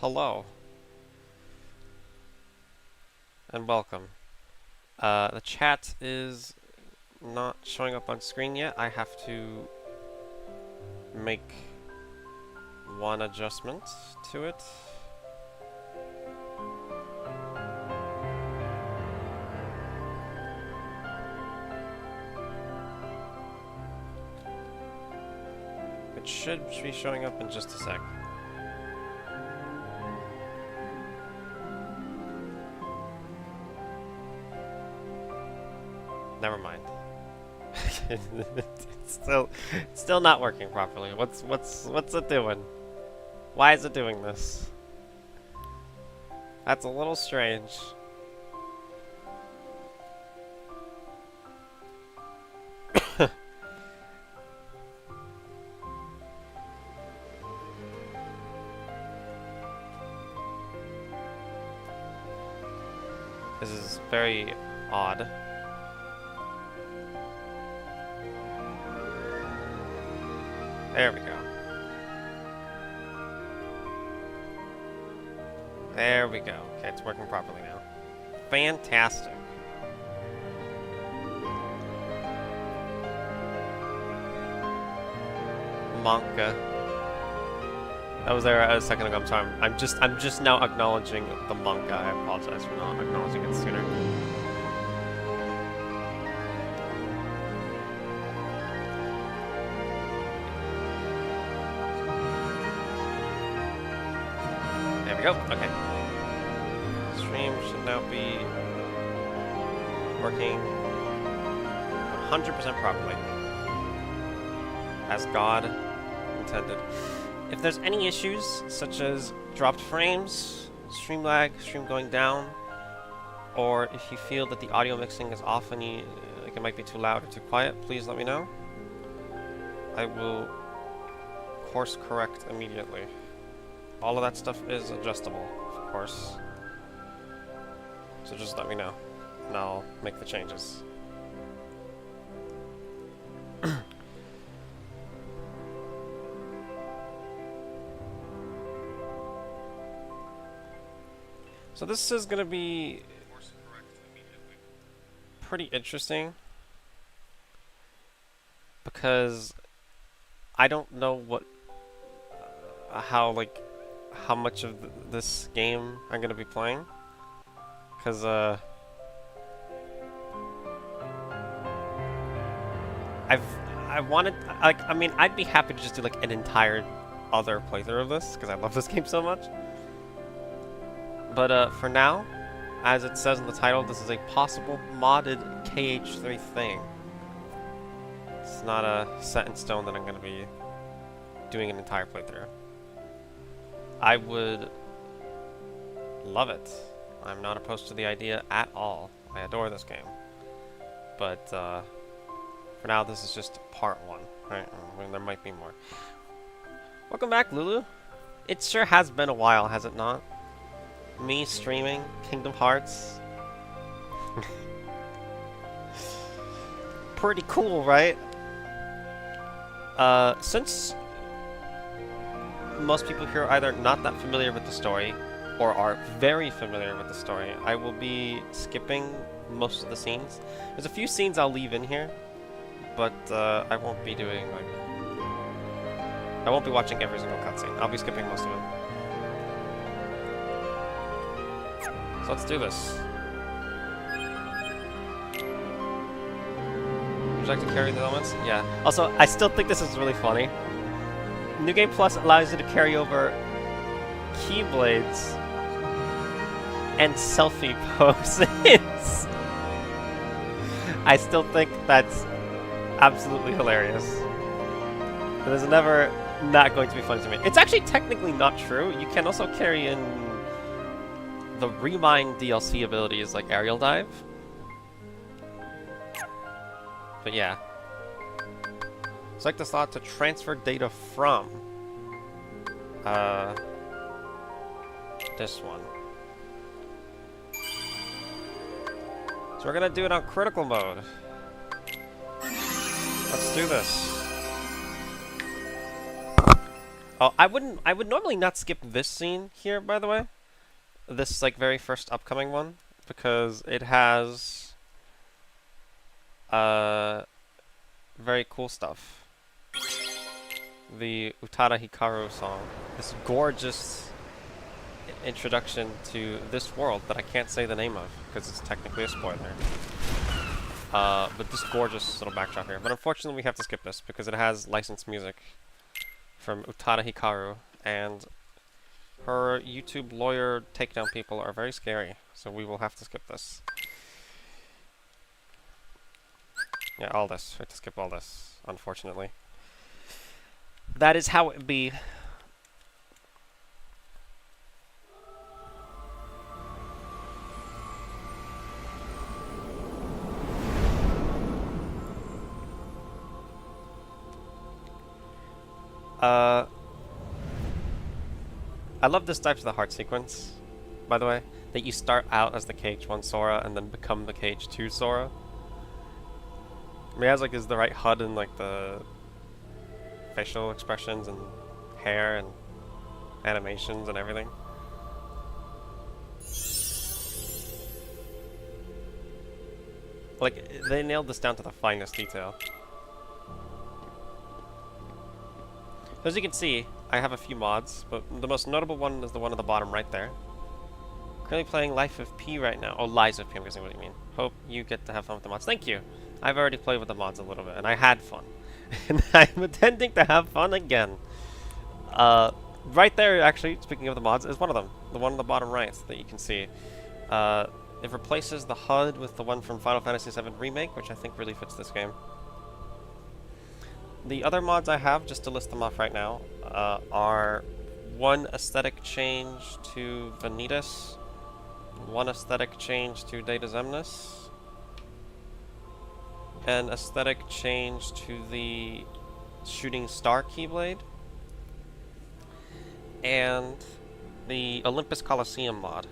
hello. And welcome. The chat is not showing up on screen yet. I have to make one adjustment to it. It should be showing up in just a sec. Never mind. it's still not working properly. What's it doing? Why is it doing this? That's a little strange. This is very odd. There we go. There we go. Okay, it's working properly now. Fantastic. Manga. That was there a second ago. I'm sorry. I'm just now acknowledging the manga. I apologize for not acknowledging it sooner. There we go. Okay. Stream should now be working 100% properly, as God intended. If there's any issues, such as dropped frames, stream lag, stream going down, or if you feel that the audio mixing is off and like it might be too loud or too quiet, please let me know. I will course correct immediately. All of that stuff is adjustable, of course. So just let me know, and I'll make the changes. So this is going to be pretty interesting because I don't know how much of this game I'm going to be playing, because I wanted, I mean, I'd be happy to just do like an entire other playthrough of this because I love this game so much. But for now, as it says in the title, this is a possible modded KH3 thing. It's not set in stone that I'm going to be doing an entire playthrough. I would love it. I'm not opposed to the idea at all. I adore this game. But for now, this is just part one. Right? I mean, there might be more. Welcome back, Lulu. It sure has been a while, has it not? Me streaming Kingdom Hearts. Pretty cool, right? Since most people here are either not that familiar with the story or are very familiar with the story, I will be skipping most of the scenes. There's a few scenes I'll leave in here, but I won't be doing I won't be watching every single cutscene. I'll be skipping most of it. So let's do this. Would you like to carry the elements? Yeah. Also, I still think this is really funny. New Game Plus allows you to carry over Keyblades and selfie poses. I still think that's absolutely hilarious. It is never not going to be funny to me. It's actually technically not true. You can also carry in the Remind DLC abilities like Aerial Dive. But yeah. Select the slot to transfer data from this one. So we're gonna do it on critical mode. Let's do this. Oh, I would normally not skip this scene here, by the way. This, like, very first upcoming one. Because it has... very cool stuff. The Utada Hikaru song. This gorgeous introduction to this world that I can't say the name of, because it's technically a spoiler. But this gorgeous little backdrop here. But unfortunately we have to skip this, because it has licensed music from Utada Hikaru, and her YouTube lawyer takedown people are very scary, so we will have to skip this. Yeah, all this. We have to skip all this, unfortunately. That is how it be. I love this Dive to the Heart sequence, by the way, that you start out as the KH1 Sora and then become the KH2 Sora. Miyazaki is the right HUD and like the facial expressions and hair and animations and everything. Like, they nailed this down to the finest detail. As you can see, I have a few mods, but the most notable one is the one at the bottom right there. Currently playing Life of P right now. Oh, Lies of P, I'm guessing what you mean. Hope you get to have fun with the mods. Thank you! I've already played with the mods a little bit, and I had fun. And I'm intending to have fun again. Right there, actually, speaking of the mods, is one of them. The one on the bottom right that you can see. It replaces the HUD with the one from Final Fantasy VII Remake, which I think really fits this game. The other mods I have, just to list them off right now, are one aesthetic change to Vanitas, one aesthetic change to Data Zemnis, an aesthetic change to the Shooting Star Keyblade, and the Olympus Coliseum mod.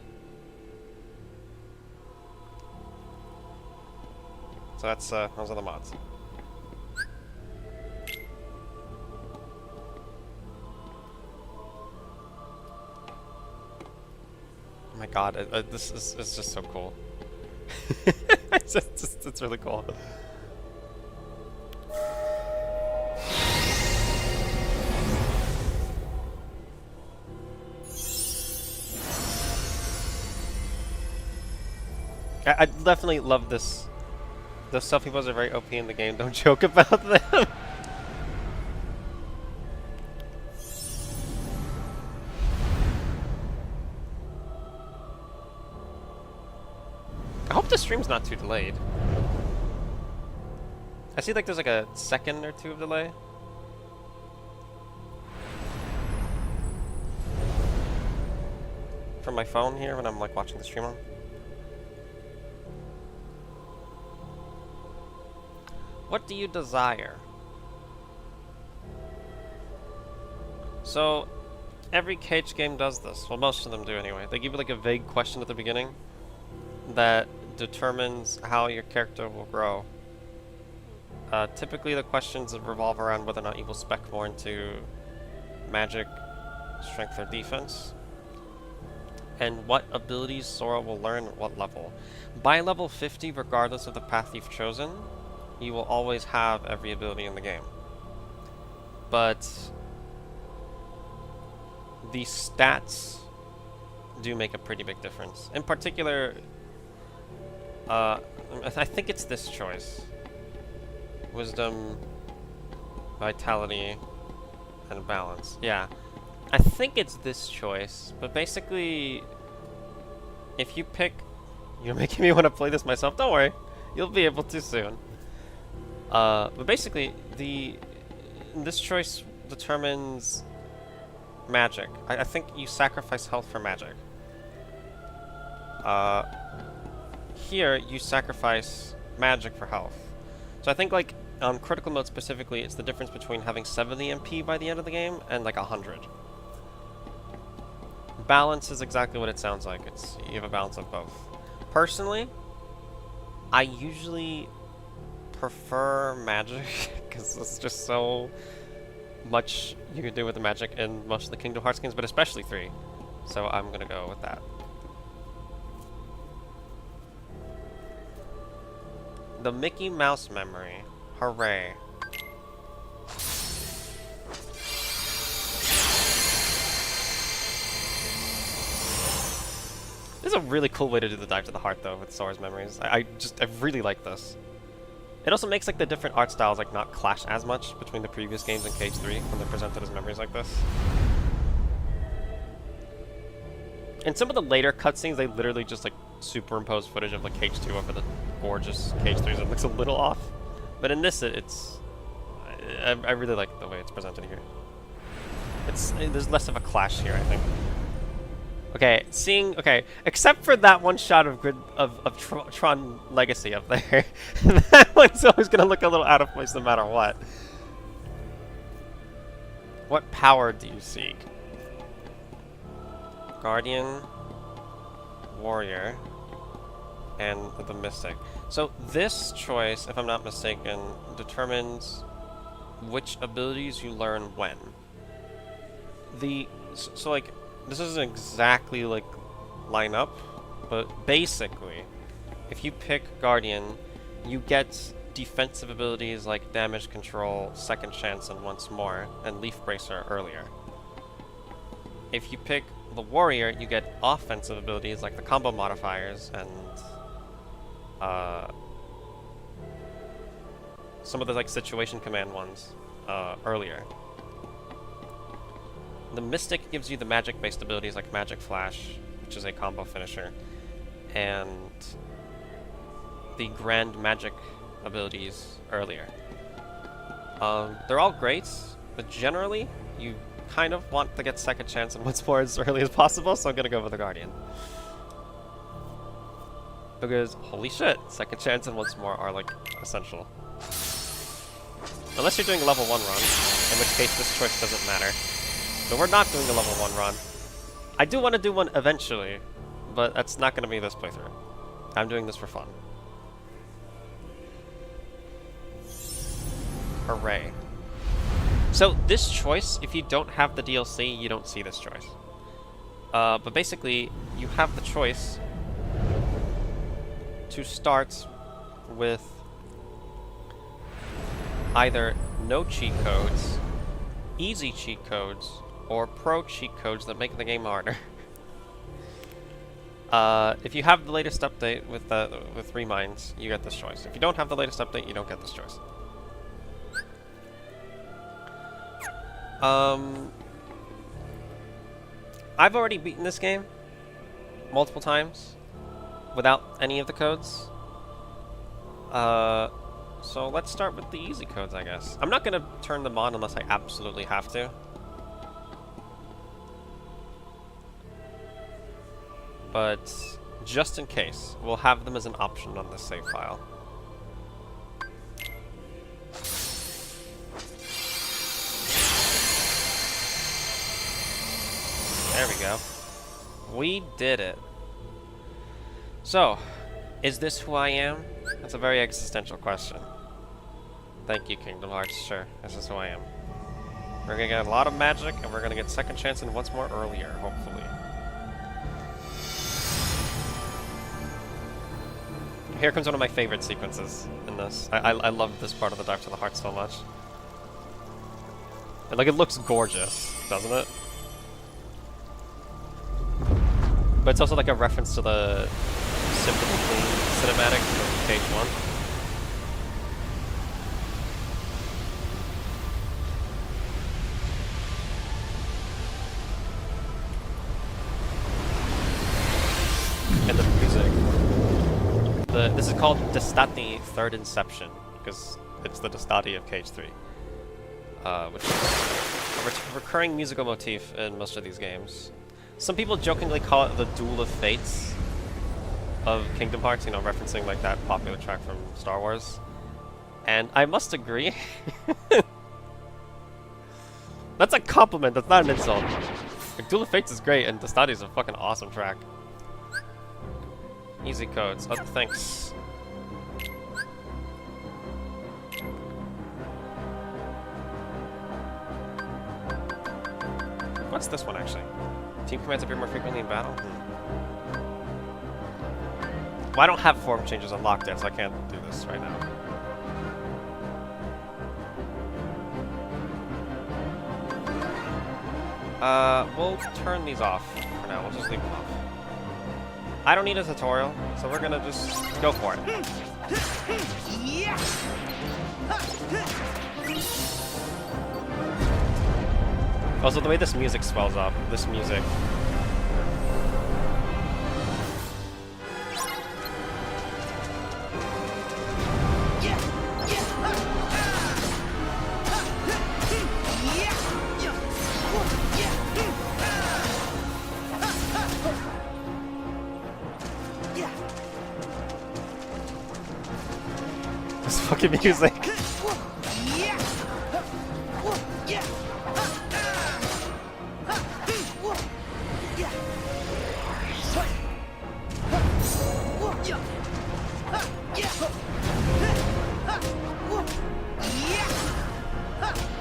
So that's, those are the mods. Oh my god, this is just so cool. It's really cool. I definitely love this. Those selfie poses are very OP in the game, don't joke about them. I hope the stream's not too delayed. I see like there's like a second or two of delay. From my phone here when I'm like watching the stream on. What do you desire? So, every KH game does this. Well, most of them do anyway. They give you like a vague question at the beginning that determines how your character will grow. Typically the questions revolve around whether or not you will spec more into magic, strength, or defense, and what abilities Sora will learn at what level. By level 50, regardless of the path you've chosen, you will always have every ability in the game. But the stats do make a pretty big difference. In particular, I think it's this choice. Wisdom, Vitality, and Balance. Yeah. I think it's this choice, but basically, if you pick... You're making me want to play this myself, don't worry. You'll be able to soon. But basically, this choice determines magic. I think you sacrifice health for magic. Here, you sacrifice magic for health. So I think, like, on critical mode specifically, it's the difference between having 70 MP by the end of the game and, like, 100. Balance is exactly what it sounds like. You have a balance of both. Personally, I usually prefer magic, because it's just so much you can do with the magic in most of the Kingdom Hearts games, but especially 3. So I'm gonna go with that. The Mickey Mouse memory. Hooray. This is a really cool way to do the dive to the heart, though, with Sora's memories. I really like this. It also makes like the different art styles like not clash as much between the previous games and KH3 when they're presented as memories like this. In some of the later cutscenes, they literally just like superimpose footage of like KH2 over the gorgeous KH3, so it looks a little off. But in this, I really like the way it's presented here. There's less of a clash here, I think. Okay, except for that one shot of Tron Legacy up there, that one's always gonna look a little out of place no matter what. What power do you seek? Guardian, Warrior, and the Mystic. So this choice, if I'm not mistaken, determines which abilities you learn when. So like, this doesn't exactly like line up, but basically, if you pick Guardian, you get defensive abilities like Damage Control, Second Chance, and Once More, and Leaf Bracer earlier. If you pick the Warrior, you get offensive abilities like the combo modifiers and some of the like situation command ones earlier. The Mystic gives you the magic-based abilities like Magic Flash, which is a combo finisher, and the Grand Magic abilities earlier. They're all great, but generally, you kind of want to get Second Chance and Once More as early as possible, so I'm gonna go with the Guardian. Because, holy shit, Second Chance and Once More are, like, essential. Unless you're doing a level 1 run, in which case this choice doesn't matter. So we're not doing a level 1 run. I do want to do one eventually, but that's not going to be this playthrough. I'm doing this for fun. Hooray. So this choice, if you don't have the DLC, you don't see this choice. But basically, you have the choice to start with either no cheat codes, easy cheat codes, or pro cheat codes that make the game harder. If you have the latest update with Reminds, you get this choice. If you don't have the latest update, you don't get this choice. I've already beaten this game multiple times without any of the codes. So let's start with the easy codes, I guess. I'm not gonna turn them on unless I absolutely have to. But just in case, we'll have them as an option on the save file. There we go. We did it. So, is this who I am? That's a very existential question. Thank you, Kingdom Hearts. Sure, this is who I am. We're gonna get a lot of magic, and we're gonna get Second Chance and Once More earlier, hopefully. Here comes one of my favorite sequences in this. I love this part of the Dive to the Heart so much. And, like, it looks gorgeous, doesn't it? But it's also like a reference to the Symphony Queen cinematic from KH1. And the music. This is called Destati Third Inception, because it's the Destati of KH3. Which is a recurring musical motif in most of these games. Some people jokingly call it the Duel of Fates of Kingdom Hearts, you know, referencing like that popular track from Star Wars. And I must agree. That's a compliment, that's not an insult. Like, Duel of Fates is great, and Destati is a fucking awesome track. Easy codes. Oh, thanks. what's this one, actually? Team commands appear more frequently in battle? Well, I don't have form changes unlocked yet, so I can't do this right now. We'll turn these off for now. We'll just leave them off. I don't need a tutorial, so we're gonna just go for it. Also, the way this music swells up, this music. This fucking music.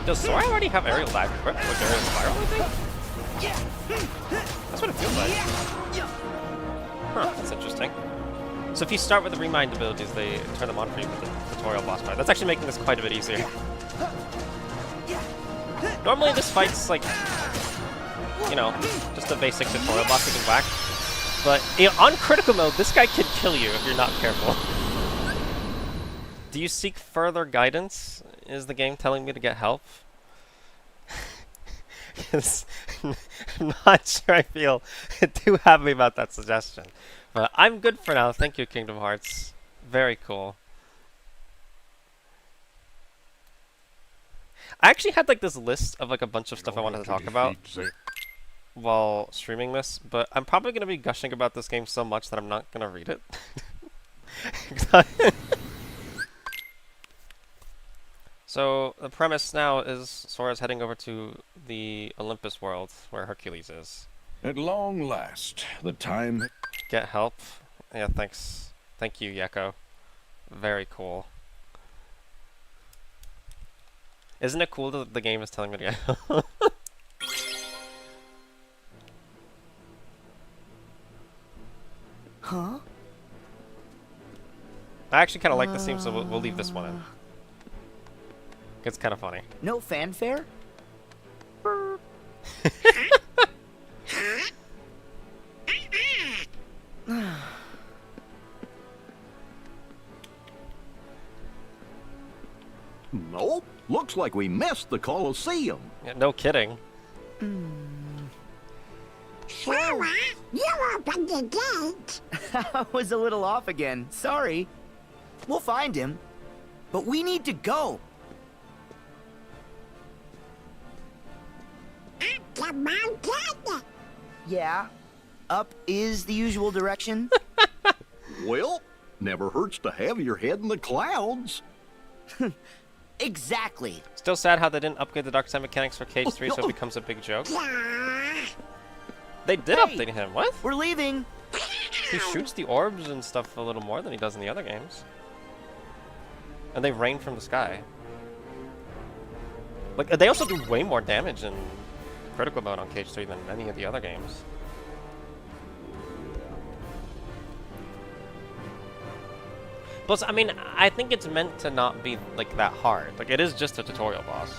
Does Sora already have aerial dive equipped with aerial spiral, I think? That's what it feels like. Huh, that's interesting. So if you start with the remind abilities, they turn them on for you with the tutorial boss fight. That's actually making this quite a bit easier. Normally this fight's like, you know, just a basic tutorial boss you can whack. But on critical mode, this guy can kill you if you're not careful. Do you seek further guidance? Is the game telling me to get help? Because I'm not sure I feel too happy about that suggestion. But I'm good for now. Thank you, Kingdom Hearts. Very cool. I actually had like this list of like a bunch of stuff I wanted to talk about while streaming this, but I'm probably going to be gushing about this game so much that I'm not going to read it. So the premise now is Sora's heading over to the Olympus world where Hercules is. At long last, the time... Get help? Yeah, thanks. Thank you, Yeko. Very cool. Isn't it cool that the game is telling me to get help? Huh? I actually kind of like this theme, so we'll leave this one in. It's kind of funny. No fanfare? Nope. Looks like we missed the Colosseum. Yeah, no kidding. Sora, you opened the gate. I was a little off again. Sorry. We'll find him. But we need to go. Up the mountain. Yeah. Up is the usual direction. Well, never hurts to have your head in the clouds. Exactly. Still sad how they didn't upgrade the dark side mechanics for KH3 so it becomes a big joke. They did update him. What? We're leaving. He shoots the orbs and stuff a little more than he does in the other games. And they rain from the sky. Like, they also do way more damage in critical mode on KH3 than any of the other games. Plus, I mean, I think it's meant to not be, like, that hard. Like, it is just a tutorial boss.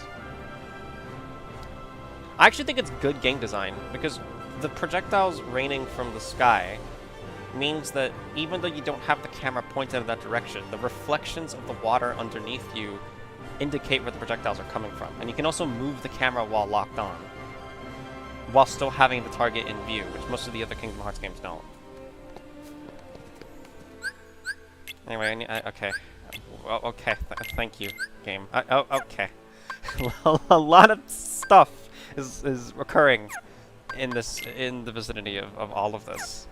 I actually think it's good game design, because the projectiles raining from the sky means that even though you don't have the camera pointed in that direction, the reflections of the water underneath you indicate where the projectiles are coming from. And you can also move the camera while locked on, while still having the target in view, which most of the other Kingdom Hearts games don't. Anyway, okay. Well, okay, thank you, game. Okay. Well, a lot of stuff is recurring in the vicinity of all of this.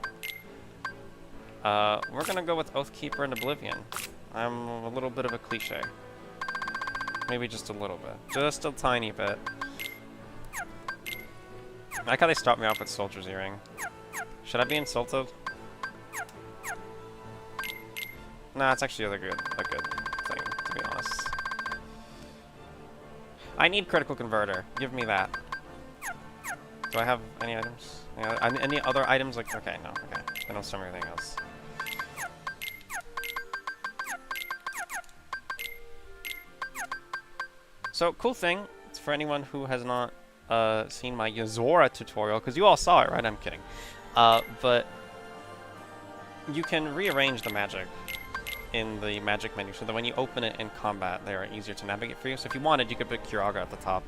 We're gonna go with Oathkeeper and Oblivion. I'm a little bit of a cliche. Maybe just a little bit. Just a tiny bit. I like how they start me off with Soldier's Earring. Should I be insulted? Nah, it's actually a good thing, to be honest. I need Critical Converter. Give me that. Do I have any items? Any other items? Like, okay, no, okay. I don't summon anything else. So, cool thing, it's for anyone who has not seen my Yozora tutorial, because you all saw it, right? I'm kidding. But you can rearrange the magic in the magic menu so that when you open it in combat, they are easier to navigate for you. So if you wanted, you could put Kiraga at the top.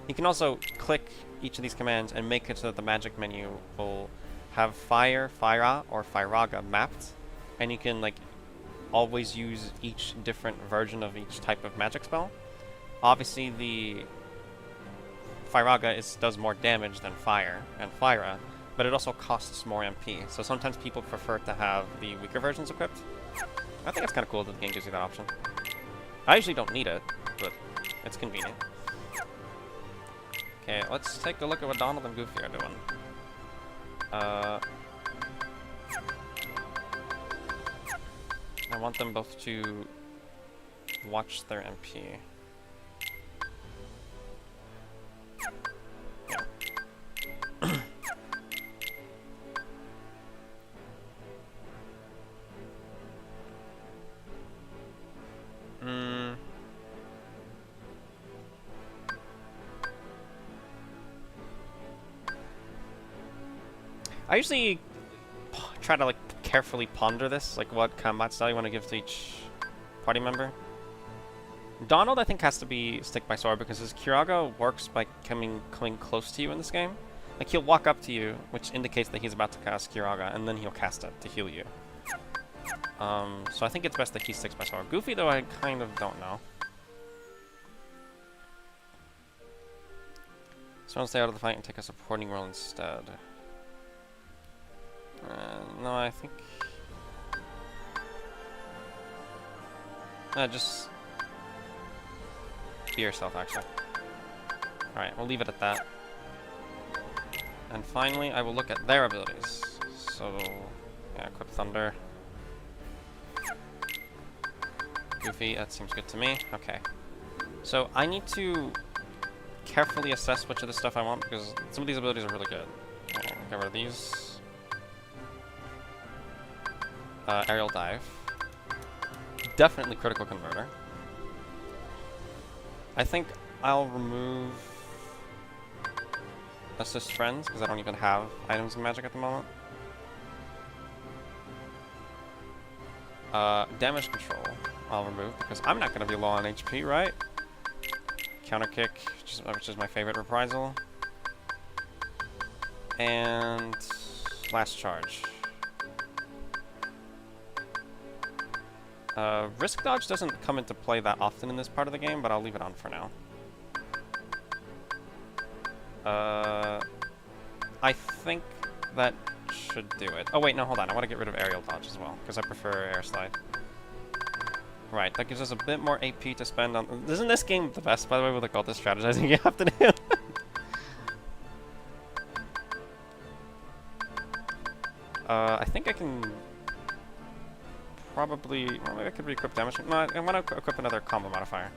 You can also click each of these commands and make it so that the magic menu will have Fire, Fira, or Firaga mapped, and you can like always use each different version of each type of magic spell. Obviously, the Firaga does more damage than Fire and Fira, but it also costs more MP, so sometimes people prefer to have the weaker versions equipped. I think it's kind of cool that the game gives you that option. I usually don't need it, but it's convenient. Okay, let's take a look at what Donald and Goofy are doing. I want them both to watch their MP. Yeah. I usually try to like carefully ponder this, like what combat style you want to give to each party member. Donald, I think, has to be stick by sword because his Kiraga works by coming close to you in this game. Like he'll walk up to you, which indicates that he's about to cast Kiraga, and then he'll cast it to heal you. So I think it's best that he sticks by sword. Goofy, though, I kind of don't know. So I'll stay out of the fight and take a supporting role instead. No, I think... just... be yourself, actually. Alright, we'll leave it at that. And finally, I will look at their abilities. So, yeah, equip Thunder. Goofy, that seems good to me. Okay. So, I need to carefully assess which of the stuff I want, because some of these abilities are really good. Get rid of these. Aerial Dive. Definitely Critical Converter. I think I'll remove Assist Friends, because I don't even have items in Magic at the moment. Damage Control I'll remove, because I'm not going to be low on HP, right? Counter Kick, which is my favorite reprisal. And Last Charge. Risk Dodge doesn't come into play that often in this part of the game, but I'll leave it on for now. I think that should do it. Oh wait, no, hold on. I want to get rid of Aerial Dodge as well, because I prefer Air Slide. Right, that gives us a bit more AP to spend on... Isn't this game the best, by the way, with like all this strategizing you have to do? I think I can... Probably... Well, maybe I could re-equip damage. No, I want to equip another combo modifier.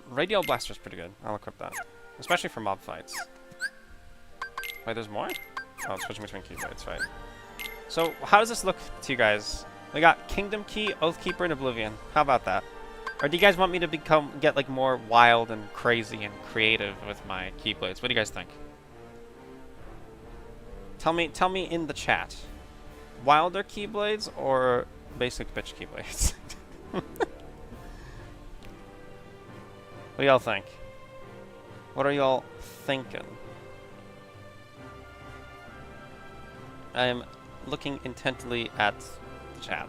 Radial Blaster is pretty good. I'll equip that. Especially for mob fights. Wait, there's more? Oh, I'm switching between keyblades, right. So, how does this look to you guys? We got Kingdom Key, Oathkeeper, and Oblivion. How about that? Or do you guys want me to get like more wild and crazy and creative with my keyblades? What do you guys think? Tell me in the chat. Wilder keyblades or basic bitch keyblades? What do y'all think? What are y'all thinking? I am looking intently at the chat.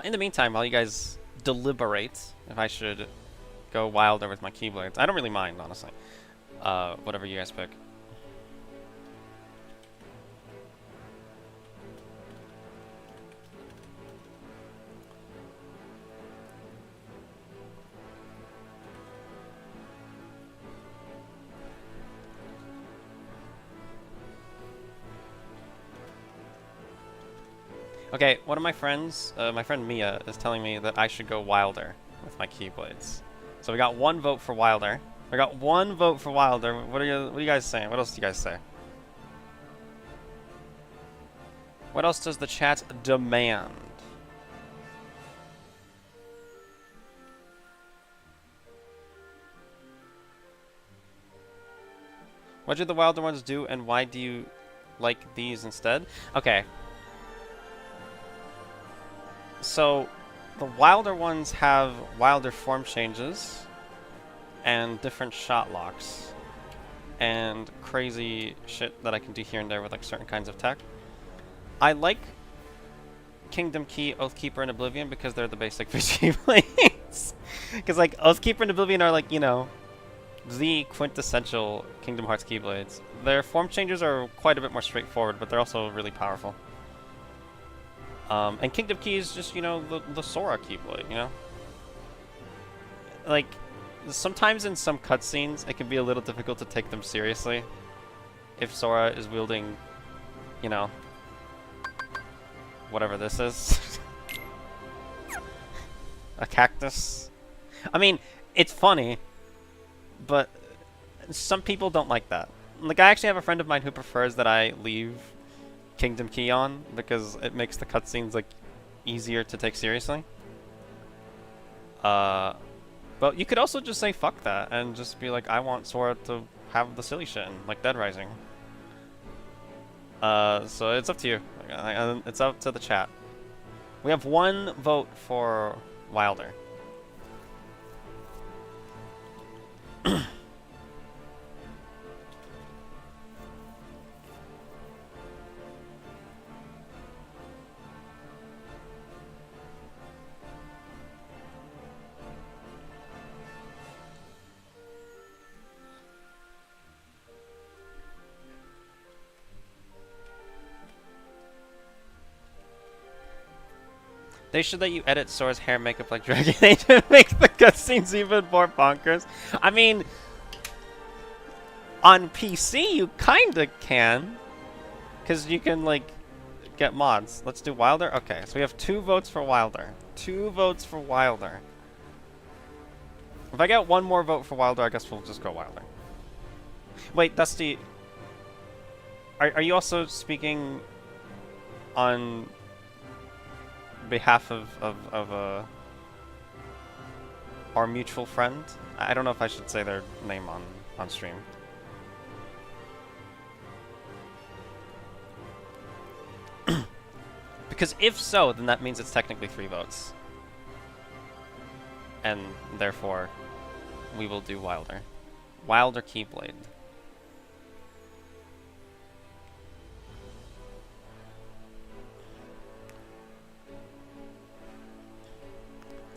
In the meantime, while you guys deliberate if I should go wilder with my keyblades, I don't really mind, honestly. Whatever you guys pick. Okay, one of my friends, my friend Mia, is telling me that I should go Wilder with my Keyblades. So we got one vote for Wilder. We got one vote for Wilder. What are you guys saying? What else do you guys say? What else does the chat demand? What do the Wilder ones do, and why do you like these instead? Okay. So, the Wilder ones have Wilder form changes, and different shot locks, and crazy shit that I can do here and there with like certain kinds of tech. I like Kingdom Key, Oathkeeper, and Oblivion because they're the basic Keyblades. Because like Oathkeeper and Oblivion are like, you know, the quintessential Kingdom Hearts Keyblades. Their form changes are quite a bit more straightforward, but they're also really powerful. And Kingdom Key is just, you know, the Sora Keyblade, you know? Like, sometimes in some cutscenes, it can be a little difficult to take them seriously if Sora is wielding, you know, whatever this is. A cactus. I mean, it's funny, but some people don't like that. Like, I actually have a friend of mine who prefers that I leave Kingdom Key on because it makes the cutscenes, like, easier to take seriously. But you could also just say fuck that and just be like, I want Sora to have the silly shit in, like Dead Rising. So it's up to you. It's up to the chat. We have one vote for Wilder. They should let you edit Sora's hair and makeup like Dragon Age to make the cutscenes even more bonkers. I mean, on PC you kinda can, because you can like get mods. Let's do Wilder. Okay, so we have 2 votes for Wilder. 2 votes for Wilder. If I get one more vote for Wilder, I guess we'll just go Wilder. Wait, Dusty, are you also speaking on behalf of our mutual friend? I don't know if I should say their name on stream. Because if so, then that means it's technically 3 votes. And therefore, we will do Wilder. Wilder Keyblade.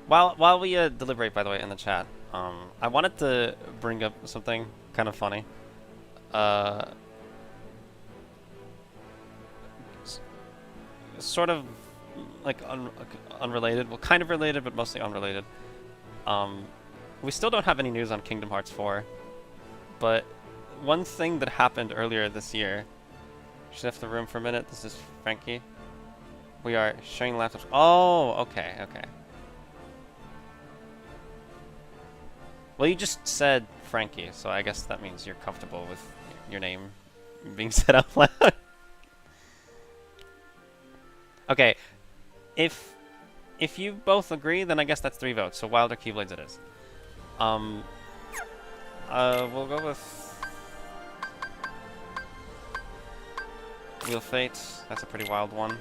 While we deliberate, by the way, in the chat, I wanted to bring up something kind of funny. Sort of like unrelated, well, kind of related, but mostly unrelated. We still don't have any news on Kingdom Hearts 4, but one thing that happened earlier this year. Shift the room for a minute. This is Frankie. We are sharing laptops. Oh, okay, okay. Well, you just said Frankie, so I guess that means you're comfortable with your name being said out loud. Okay, if you both agree, then I guess that's 3 votes. So Wilder Keyblades it is. We'll go with Wheel of Fate. That's a pretty wild one.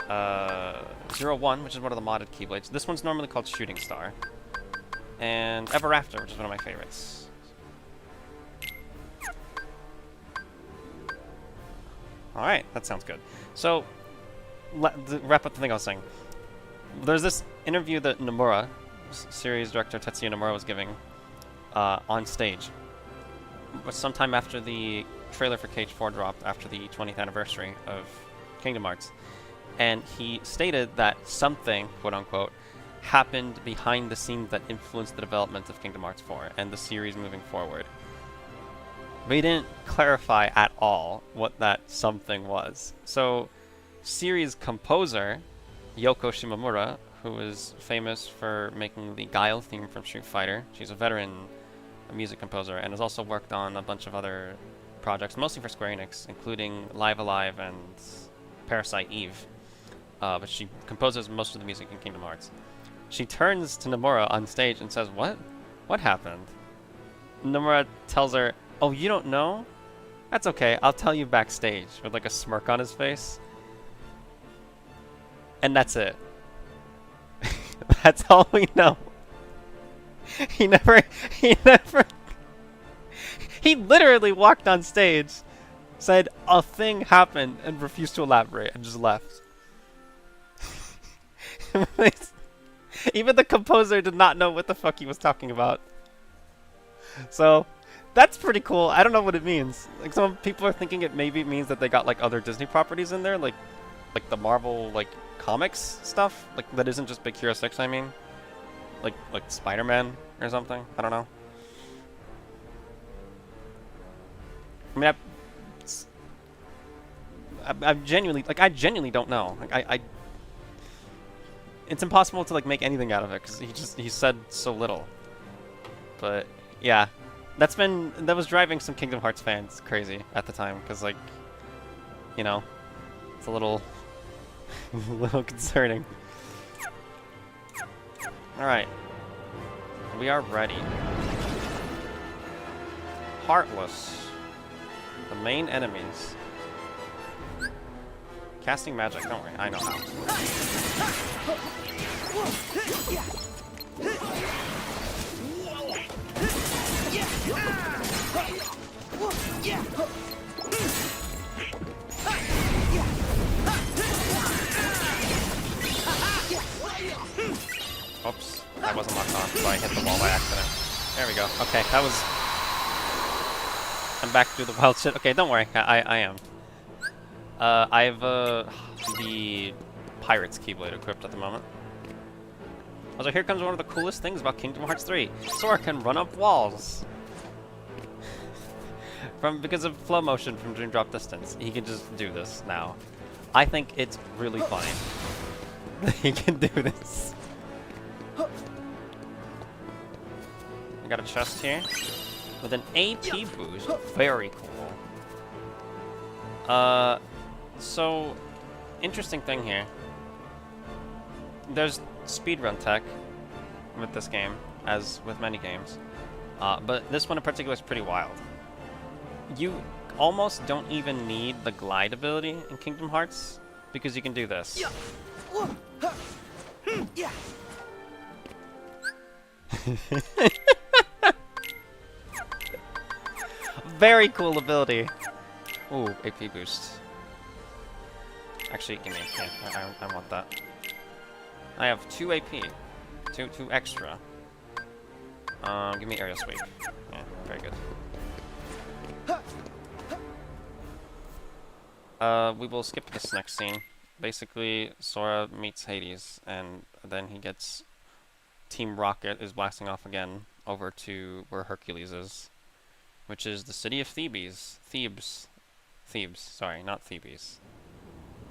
01, which is one of the modded Keyblades. This one's normally called Shooting Star. And Ever After, which is one of my favorites. Alright, that sounds good. So, wrap up the thing I was saying. There's this interview that Nomura, series director Tetsuya Nomura, was giving on stage. Sometime after the trailer for KH3 dropped, after the 20th anniversary of Kingdom Hearts. And he stated that something, quote-unquote, happened behind the scenes that influenced the development of Kingdom Hearts 4 and the series moving forward. But he didn't clarify at all what that something was. So series composer, Yoko Shimomura, who is famous for making the Guile theme from Street Fighter. She's a veteran music composer and has also worked on a bunch of other projects, mostly for Square Enix, including Live Alive and Parasite Eve. But she composes most of the music in Kingdom Hearts. She turns to Nomura on stage and says, "What? What happened?" Nomura tells her, "Oh, you don't know? That's okay, I'll tell you backstage," with like a smirk on his face. And that's it. That's all we know. He literally walked on stage, said a thing happened, and refused to elaborate, and just left. Even the composer did not know what the fuck he was talking about. So, that's pretty cool. I don't know what it means. Like, some people are thinking it maybe means that they got like other Disney properties in there, like the Marvel like comics stuff, like that isn't just Big Hero 6. I mean, like Spider-Man or something. I don't know. I mean, I genuinely don't know. Like, it's impossible to like make anything out of it because he said so little. But yeah, that was driving some Kingdom Hearts fans crazy at the time because, like, you know, it's a little concerning. All right, we are ready. Heartless, the main enemies. Casting magic, don't worry, I know how. Oops, that wasn't locked on, so I hit the wall by accident. There we go. Okay, that was... I'm back to the wild shit. Okay, don't worry, I am. I have the Pirate's Keyblade equipped at the moment. Also, here comes one of the coolest things about Kingdom Hearts 3. Sora can run up walls. Because of flow motion from Dream Drop Distance. He can just do this now. I think it's really funny that he can do this. I got a chest here with an AP boost. Very cool. So, interesting thing here. There's speedrun tech with this game, as with many games. But this one in particular is pretty wild. You almost don't even need the glide ability in Kingdom Hearts, because you can do this. Very cool ability. Ooh, AP boost. Actually, give me. Yeah, I want that. I have 2 AP. 2 extra. Give me aerial sweep. Yeah, very good. We will skip this next scene. Basically, Sora meets Hades, and then he gets... Team Rocket is blasting off again over to where Hercules is, which is the city of Thebes. Thebes, sorry, not Thebes.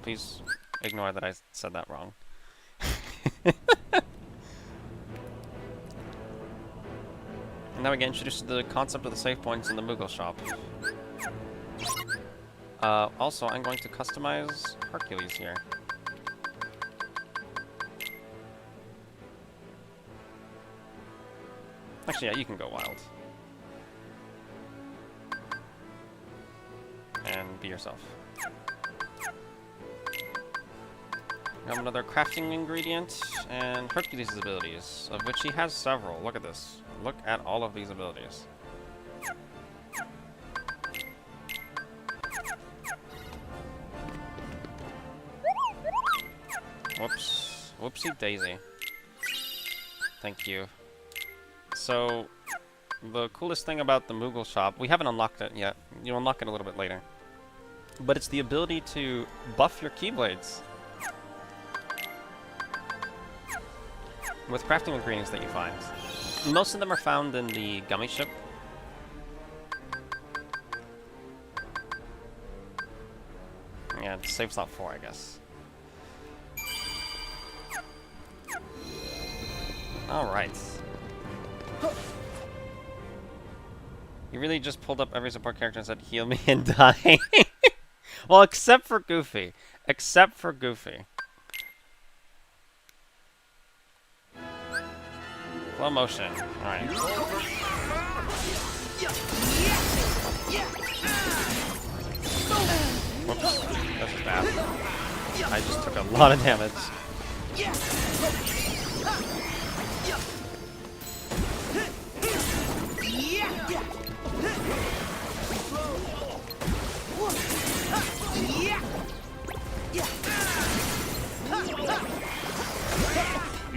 Please ignore that I said that wrong. And now we get introduced to the concept of the save points in the Moogle shop. Also, I'm going to customize Hercules here. Actually, yeah, you can go wild. And be yourself. We have another crafting ingredient, and Hercules' abilities, of which he has several. Look at this. Look at all of these abilities. Whoops. Whoopsie daisy. Thank you. So, the coolest thing about the Moogle shop, we haven't unlocked it yet. You'll unlock it a little bit later. But it's the ability to buff your Keyblades with crafting ingredients that you find. Most of them are found in the gummy ship. Yeah, save slot 4, I guess. Alright. You really just pulled up every support character and said, heal me and die. Well, except for Goofy. Except for Goofy. Slow motion. Alright. Whoops. This is bad. I just took a lot of damage.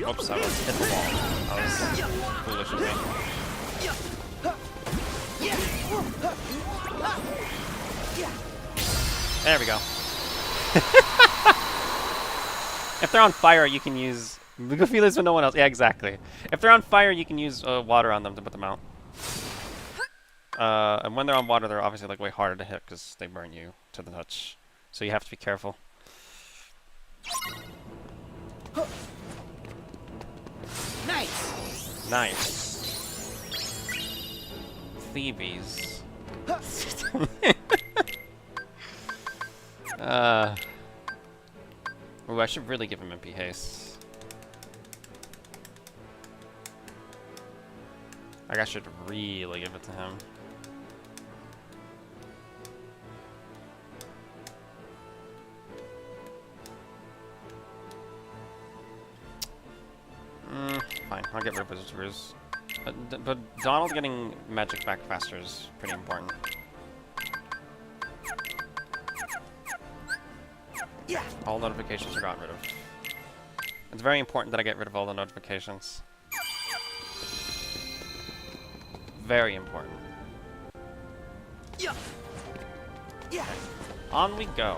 Oops, I was hit the wall. I was foolish of me. There we go. If they're on fire, you can use... Goofy lives with no one else. Yeah, exactly. If they're on fire, you can use water on them to put them out. And when they're on water, they're obviously like way harder to hit because they burn you to the touch. So you have to be careful. Nice. Nice. Thieves. Ooh, I should really give him MP haste. Like, I should really give it to him. Fine, I'll get rid of his ruse. But Donald getting magic back faster is pretty important. All notifications are gotten rid of. It's very important that I get rid of all the notifications. Very important. Okay. On we go.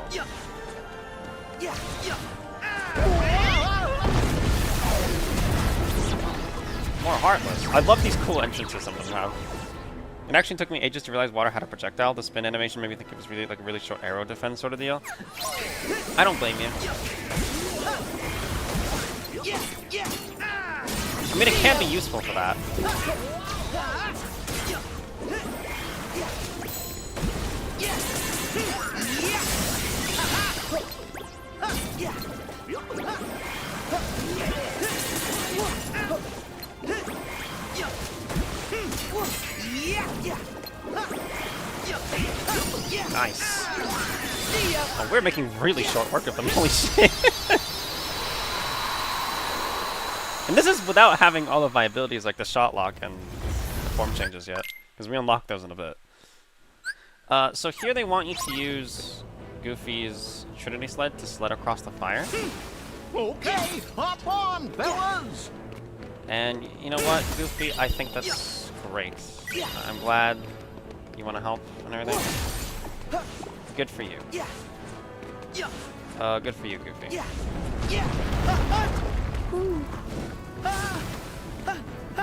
More Heartless. I love these cool entrances some of them have. It actually took me ages to realize water had a projectile. The spin animation made me think it was really like a really short arrow defense sort of deal. I don't blame you. I mean, it can be useful for that. Nice. Oh, we're making really short work of them. Holy shit. And this is without having all of my abilities like the shot lock and the form changes yet. Because we unlock those in a bit. So here they want you to use Goofy's Trinity Sled to sled across the fire. Okay, hop on, fellas! And you know what, Goofy? I think that's great. I'm glad you want to help and everything. Good for you. Good for you, Goofy.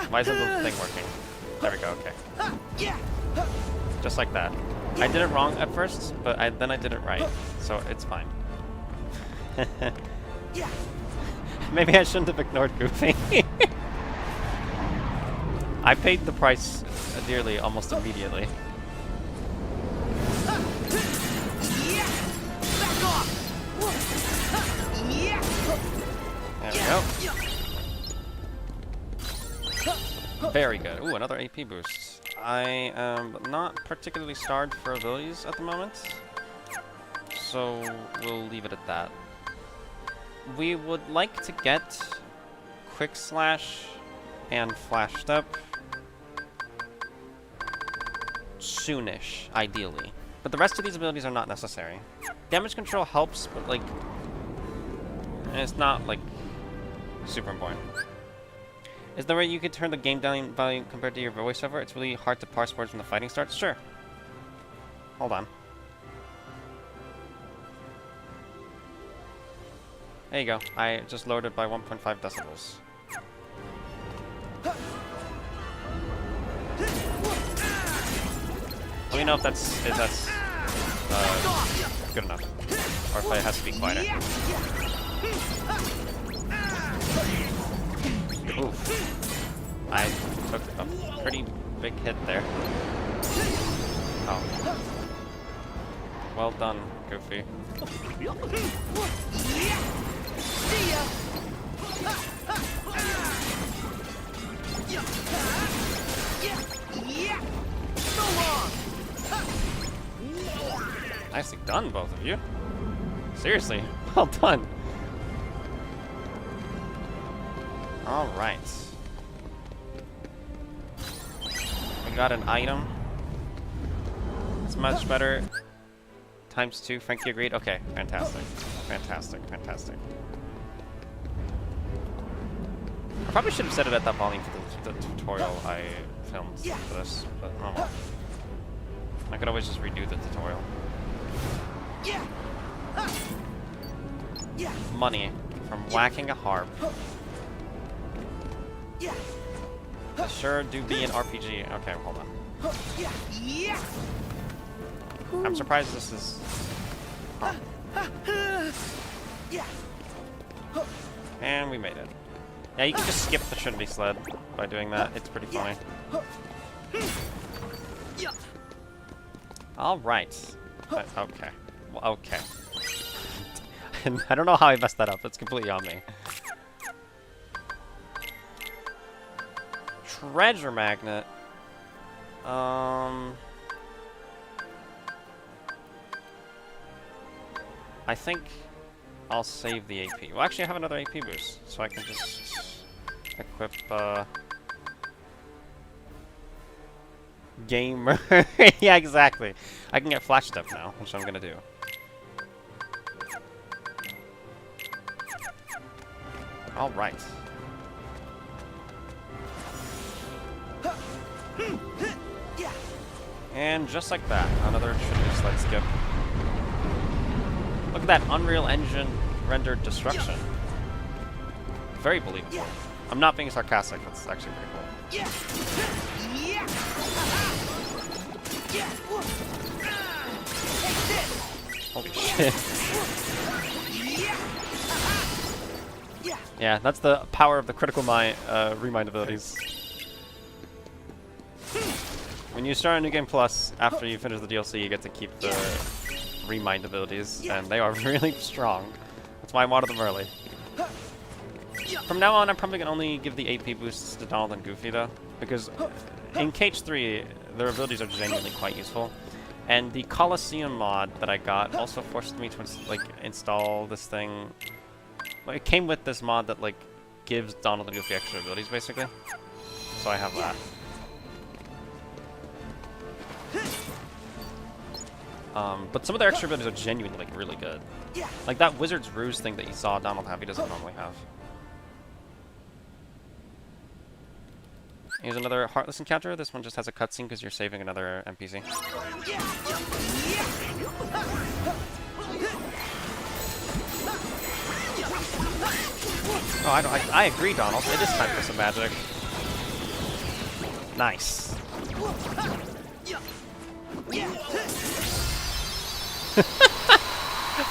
Why isn't the thing working? There we go, okay. Just like that. I did it wrong at first, but then I did it right, so it's fine. Maybe I shouldn't have ignored Goofy. I paid the price dearly almost immediately. There we go. Very good. Ooh, another AP boost. I am not particularly starved for abilities at the moment, so we'll leave it at that. We would like to get Quick Slash and Flash Step soonish, ideally. But the rest of these abilities are not necessary. Damage control helps, but like, it's not like super important. Is there a way you could turn the game down volume compared to your voiceover? It's really hard to parse words when the fighting starts. Sure. Hold on. There you go. I just lowered it by 1.5 decibels. Let me know if that's good enough. or if it has to be quieter. Oof. I took a pretty big hit there. Oh. Well done, Goofy. Nicely done, both of you. Seriously, well done. Alright. We got an item. It's much better. ×2, Frankie agreed? Okay, fantastic. Fantastic, fantastic. I probably should have set it at that volume for the tutorial I filmed for this, but oh well. I could always just redo the tutorial. Money from whacking a harp. Sure do be an RPG. Okay, hold on. I'm surprised this is... Oh. And we made it. Yeah, you can just skip the Trinity sled by doing that. It's pretty funny. Alright. Okay. Well, okay. I don't know how I messed that up. That's completely on me. Treasure magnet. I think I'll save the AP. Well, actually, I have another AP boost, so I can just equip, Gamer. Yeah, exactly. I can get flash step now, which I'm gonna do. Alright. And just like that, another Trinity sled skip. Look at that Unreal Engine rendered destruction. Very believable. I'm not being sarcastic, that's actually pretty cool. Holy shit. Yeah, that's the power of the critical remind abilities. When you start a new game plus, after you finish the DLC, you get to keep the remind abilities, and they are really strong. That's why I modded them early. From now on, I'm probably going to only give the AP boosts to Donald and Goofy, though, because in KH3, their abilities are genuinely quite useful. And the Colosseum mod that I got also forced me to install this thing. Well, it came with this mod that gives Donald and Goofy extra abilities, basically. So I have that. But some of their extra abilities are genuinely really good. Like that Wizard's Ruse thing that you saw Donald have, he doesn't normally have. Here's another Heartless encounter. This one just has a cutscene because you're saving another NPC. Oh, I agree, Donald. It is time for some magic. Nice.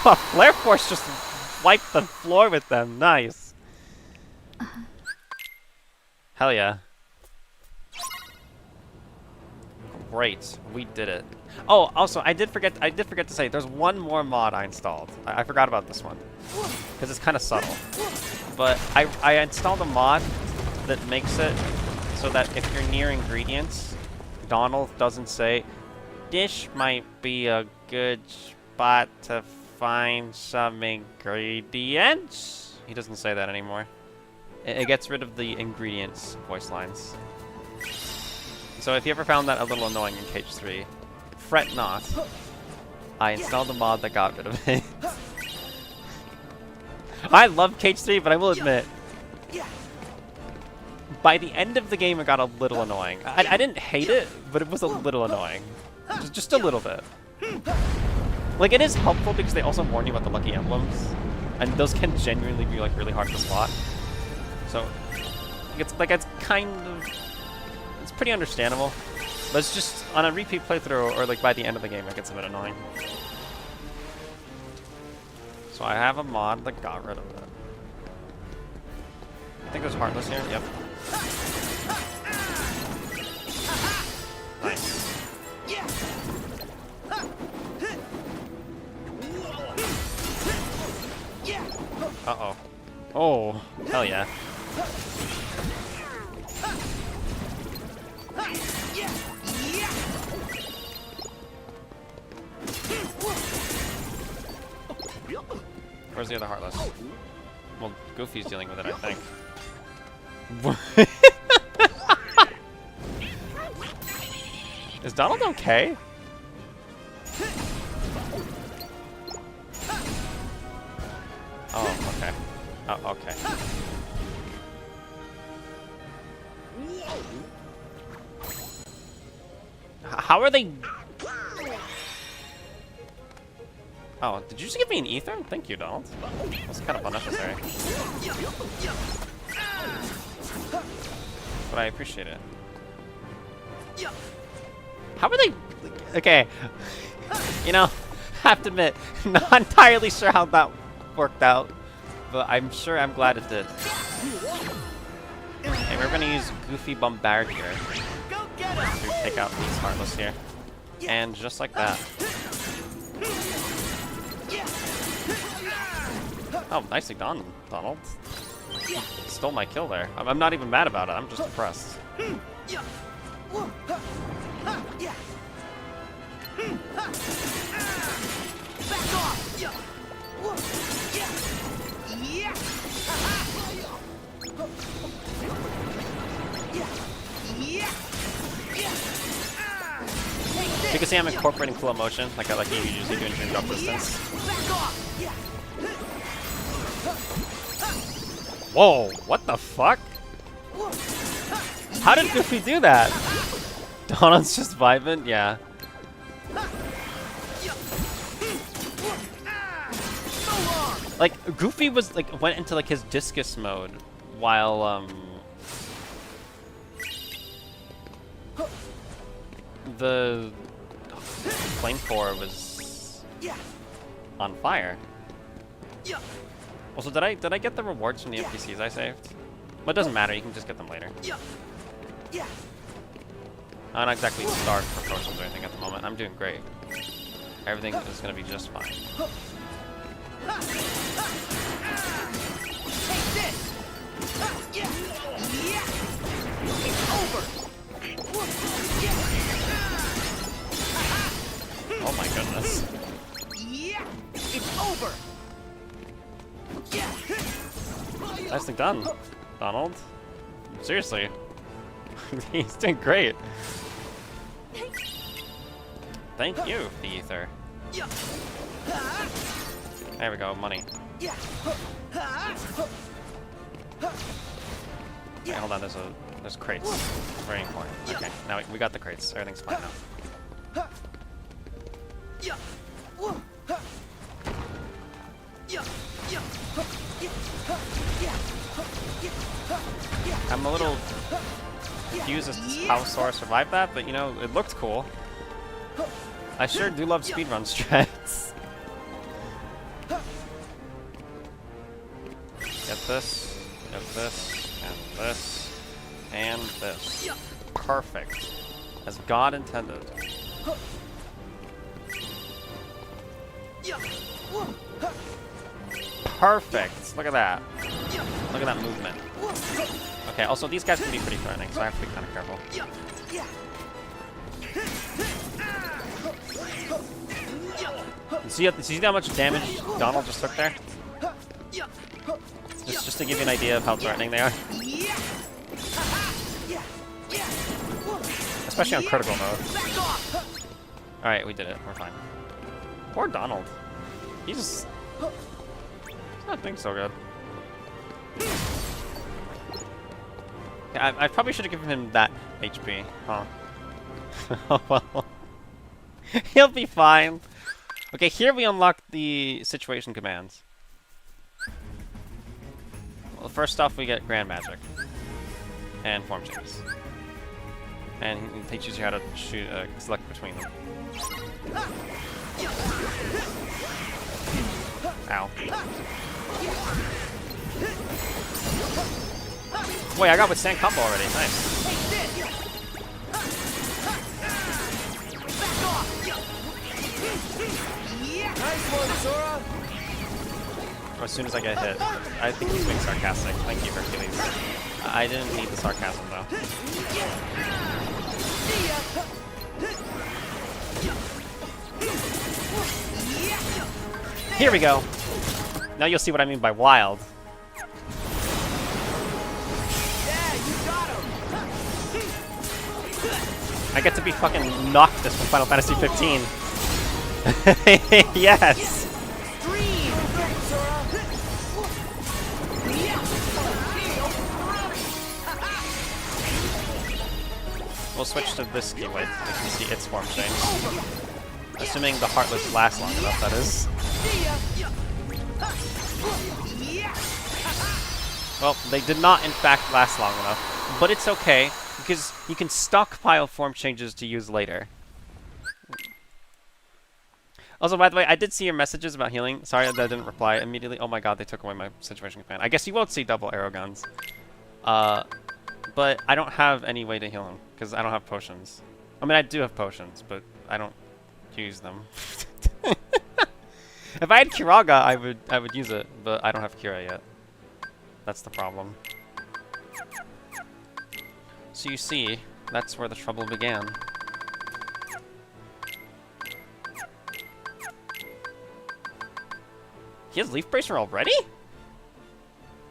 Oh, Flare Force just wiped the floor with them. Nice. Hell yeah. Great, we did it. Oh, also, I did forget to say, there's one more mod I installed. I forgot about this one, because it's kind of subtle. But I installed a mod that makes it so that if you're near ingredients, Donald doesn't say, "This might be a good spot to find some ingredients." He doesn't say that anymore. It gets rid of the ingredients voice lines. So if you ever found that a little annoying in KH3, fret not. I installed a mod that got rid of it. I love KH3, but I will admit, by the end of the game it got a little annoying. I didn't hate it, but it was a little annoying. Just a little bit. Like, it is helpful because they also warn you about the lucky emblems, and those can genuinely be really hard to spot. So it's pretty understandable, but it's just on a repeat playthrough or by the end of the game it gets a bit annoying. So I have a mod that got rid of it. I think there's Heartless here. Yep. Nice. Uh-oh. Oh, hell yeah. Where's the other Heartless? Well, Goofy's dealing with it, I think. Is Donald okay? Oh, okay. Oh, okay. How are they? Oh, did you just give me an ether? Thank you, Donald. That's kind of unnecessary. But I appreciate it. How are they? Okay. You know, have to admit, not entirely sure how that worked out, but I'm glad it did. Okay, we're gonna use Goofy Bombard here to take out these Heartless here. And just like that. Oh, nicely done, Donald. Stole my kill there. I'm not even mad about it, I'm just impressed. You can see I'm incorporating flow motion, like you usually do in Dream Drop Distance. Whoa, what the fuck? How did Goofy do that? Donald's just vibing? Yeah. Like, Goofy was, like, went into, like, his discus mode while, the flamethrower was on fire. Also, did I get the rewards from the NPCs I saved? Well, it doesn't matter, you can just get them later. I'm not exactly starved for potions or anything at the moment. I'm doing great. Everything is gonna be just fine. Oh my goodness. It's over. Nicely done, Donald. Seriously. He's doing great. Thank you, the ether. There we go, money. Okay, hold on, there's crates. Very important. Okay, now we got the crates. Everything's fine now. I'm a little confused as to how Sora survived that, but you know, it looked cool. I sure do love speedrun strats. Get this, and this, and this. Perfect. As God intended. Perfect. Look at that. Look at that movement. Okay, also these guys can be pretty threatening, so I have to be kind of careful. See how much damage Donald just took there? Just to give you an idea of how threatening they are. Especially on critical mode. Alright, we did it. We're fine. Poor Donald. He's not doing so good. Yeah, I probably should have given him that HP, huh? Oh well. He'll be fine. Okay, here we unlock the situation commands. Well, first off, we get Grand Magic. And Form Changes. And he teaches you how to select between them. Ow. Boy, I got withstand combo already. Nice. Nice one, Sora. As soon as I get hit, I think he's being sarcastic. Thank you, Hercules. I didn't need the sarcasm though. Here we go. Now you'll see what I mean by wild. Yeah, you got him. I get to be fucking Noctis from Final Fantasy 15. Yes. We'll switch to this keyword so we can see its form change. Assuming the Heartless lasts long enough, that is. Well, they did not in fact last long enough, but it's okay, because you can stockpile form changes to use later. Also, by the way, I did see your messages about healing. Sorry that I didn't reply immediately. Oh my god, they took away my situation command. I guess you won't see double arrow guns. But I don't have any way to heal him, because I don't have potions. I mean, I do have potions, but I don't use them. If I had Kiraga, I would use it, but I don't have Kira yet. That's the problem. So you see, that's where the trouble began. He has Leaf Bracer already?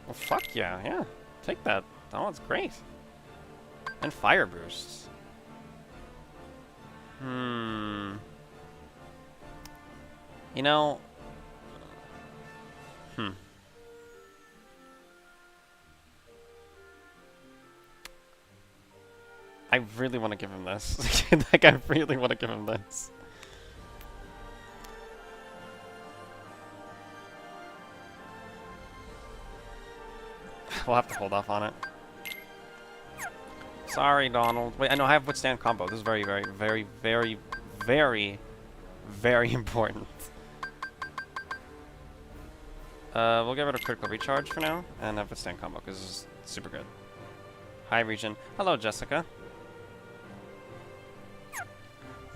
Well, fuck yeah. Take that. That one's great. And Fire Boosts. You know... I really want to give him this. Like, I really want to give him this. We'll have to hold off on it. Sorry, Donald. Wait, I know I have withstand combo. This is very, very, very, very, very, very important. We'll get rid of critical recharge for now, and have withstand combo, because this is super good. Hi, region. Hello, Jessica.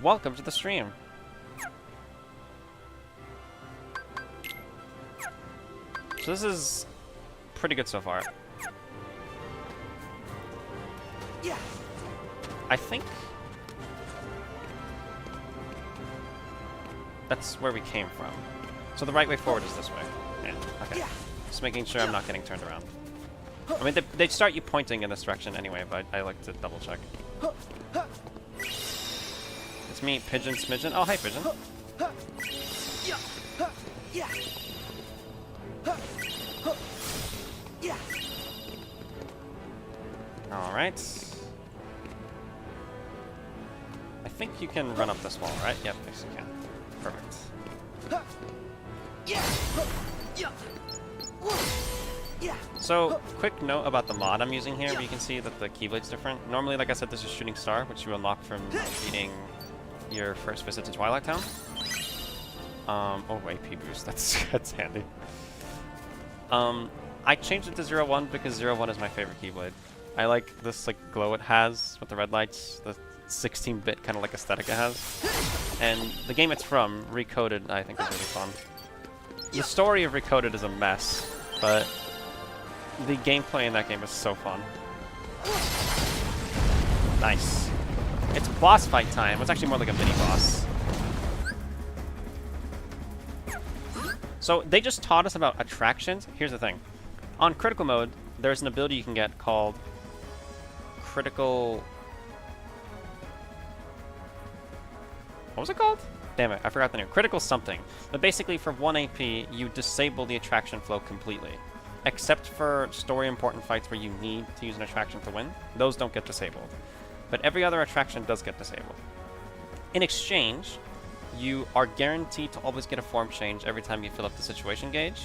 Welcome to the stream. So this is pretty good so far. Yeah. I think that's where we came from. So the right way forward is this way. Yeah, okay. Just making sure I'm not getting turned around. I mean, they start you pointing in this direction anyway, but I like to double check. It's me, Pigeon Smidgen. Oh, hi, Pigeon. Alright. I think you can run up this wall, right? Yep, yes you can. Perfect. So, quick note about the mod I'm using here, where you can see that the Keyblade's different. Normally, like I said, this is Shooting Star, which you unlock from beating your first visit to Twilight Town. Oh, AP boost, that's handy. I changed it to 0-1 because 0-1 is my favorite Keyblade. I like this like glow it has with the red lights, the 16-bit kind of like aesthetic it has. And the game it's from, Recoded, I think is really fun. The story of Recoded is a mess, but the gameplay in that game is so fun. Nice. It's boss fight time. It's actually more like a mini-boss. So they just taught us about attractions. Here's the thing. On critical mode, there's an ability you can get called critical... What was it called? Damn it, I forgot the name. Critical something. But basically, for 1 AP, you disable the attraction flow completely. Except for story-important fights where you need to use an attraction to win. Those don't get disabled. But every other attraction does get disabled. In exchange, you are guaranteed to always get a form change every time you fill up the situation gauge,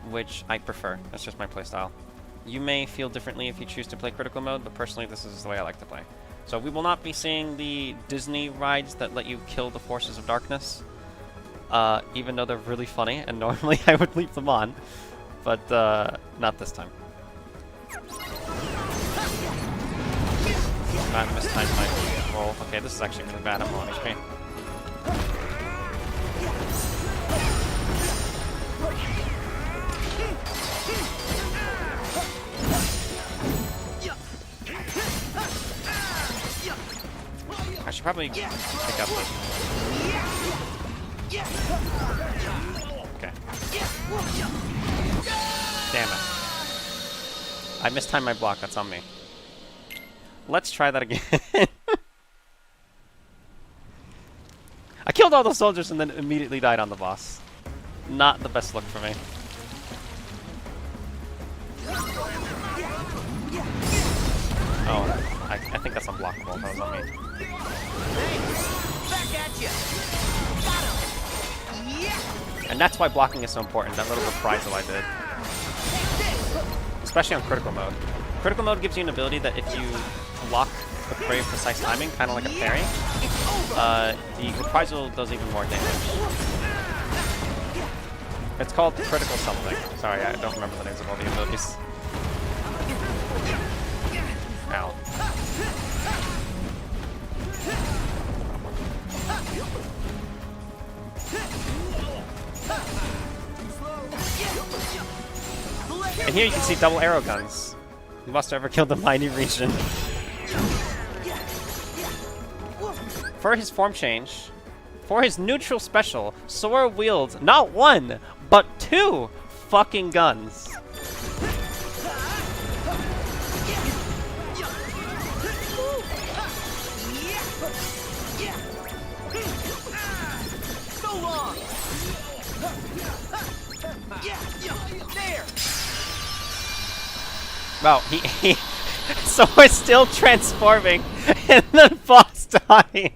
which I prefer. That's just my playstyle. You may feel differently if you choose to play critical mode, but personally this is the way I like to play. So we will not be seeing the Disney rides that let you kill the forces of darkness. even though they're really funny, and normally I would leave them on, but not this time. I mistimed my roll. Okay, this is actually really bad. I'm low on HP. I should probably pick up this. Okay. Damn it. I mistimed my block, that's on me. Let's try that again. I killed all those soldiers and then immediately died on the boss. Not the best look for me. Oh, I think that's unblockable. That was on me. Back at you. Got him. Yeah. And that's why blocking is so important. That little reprisal I did. Especially on critical mode. Critical mode gives you an ability that if you block with very precise timing, kind of like a parry, the reprisal does even more damage. It's called critical something. Sorry, I don't remember the names of all the abilities. Ow. And here you can see double arrow guns. You must have ever killed the mighty region. For his form change, for his neutral special, Sora wields not one, but two fucking guns. So long. There. Wow, he Sora's still transforming, and the boss died.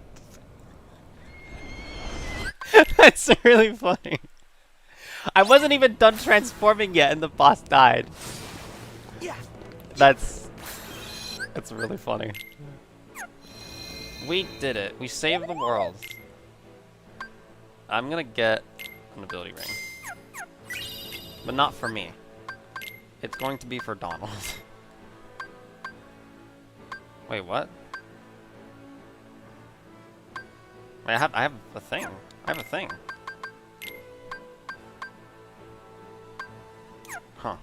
That's really funny. I wasn't even done transforming yet, and the boss died. That's really funny. We did it. We saved the world. I'm gonna get an ability ring. But not for me. It's going to be for Donald. Wait, what? Wait, I have a thing. I have a thing. Huh.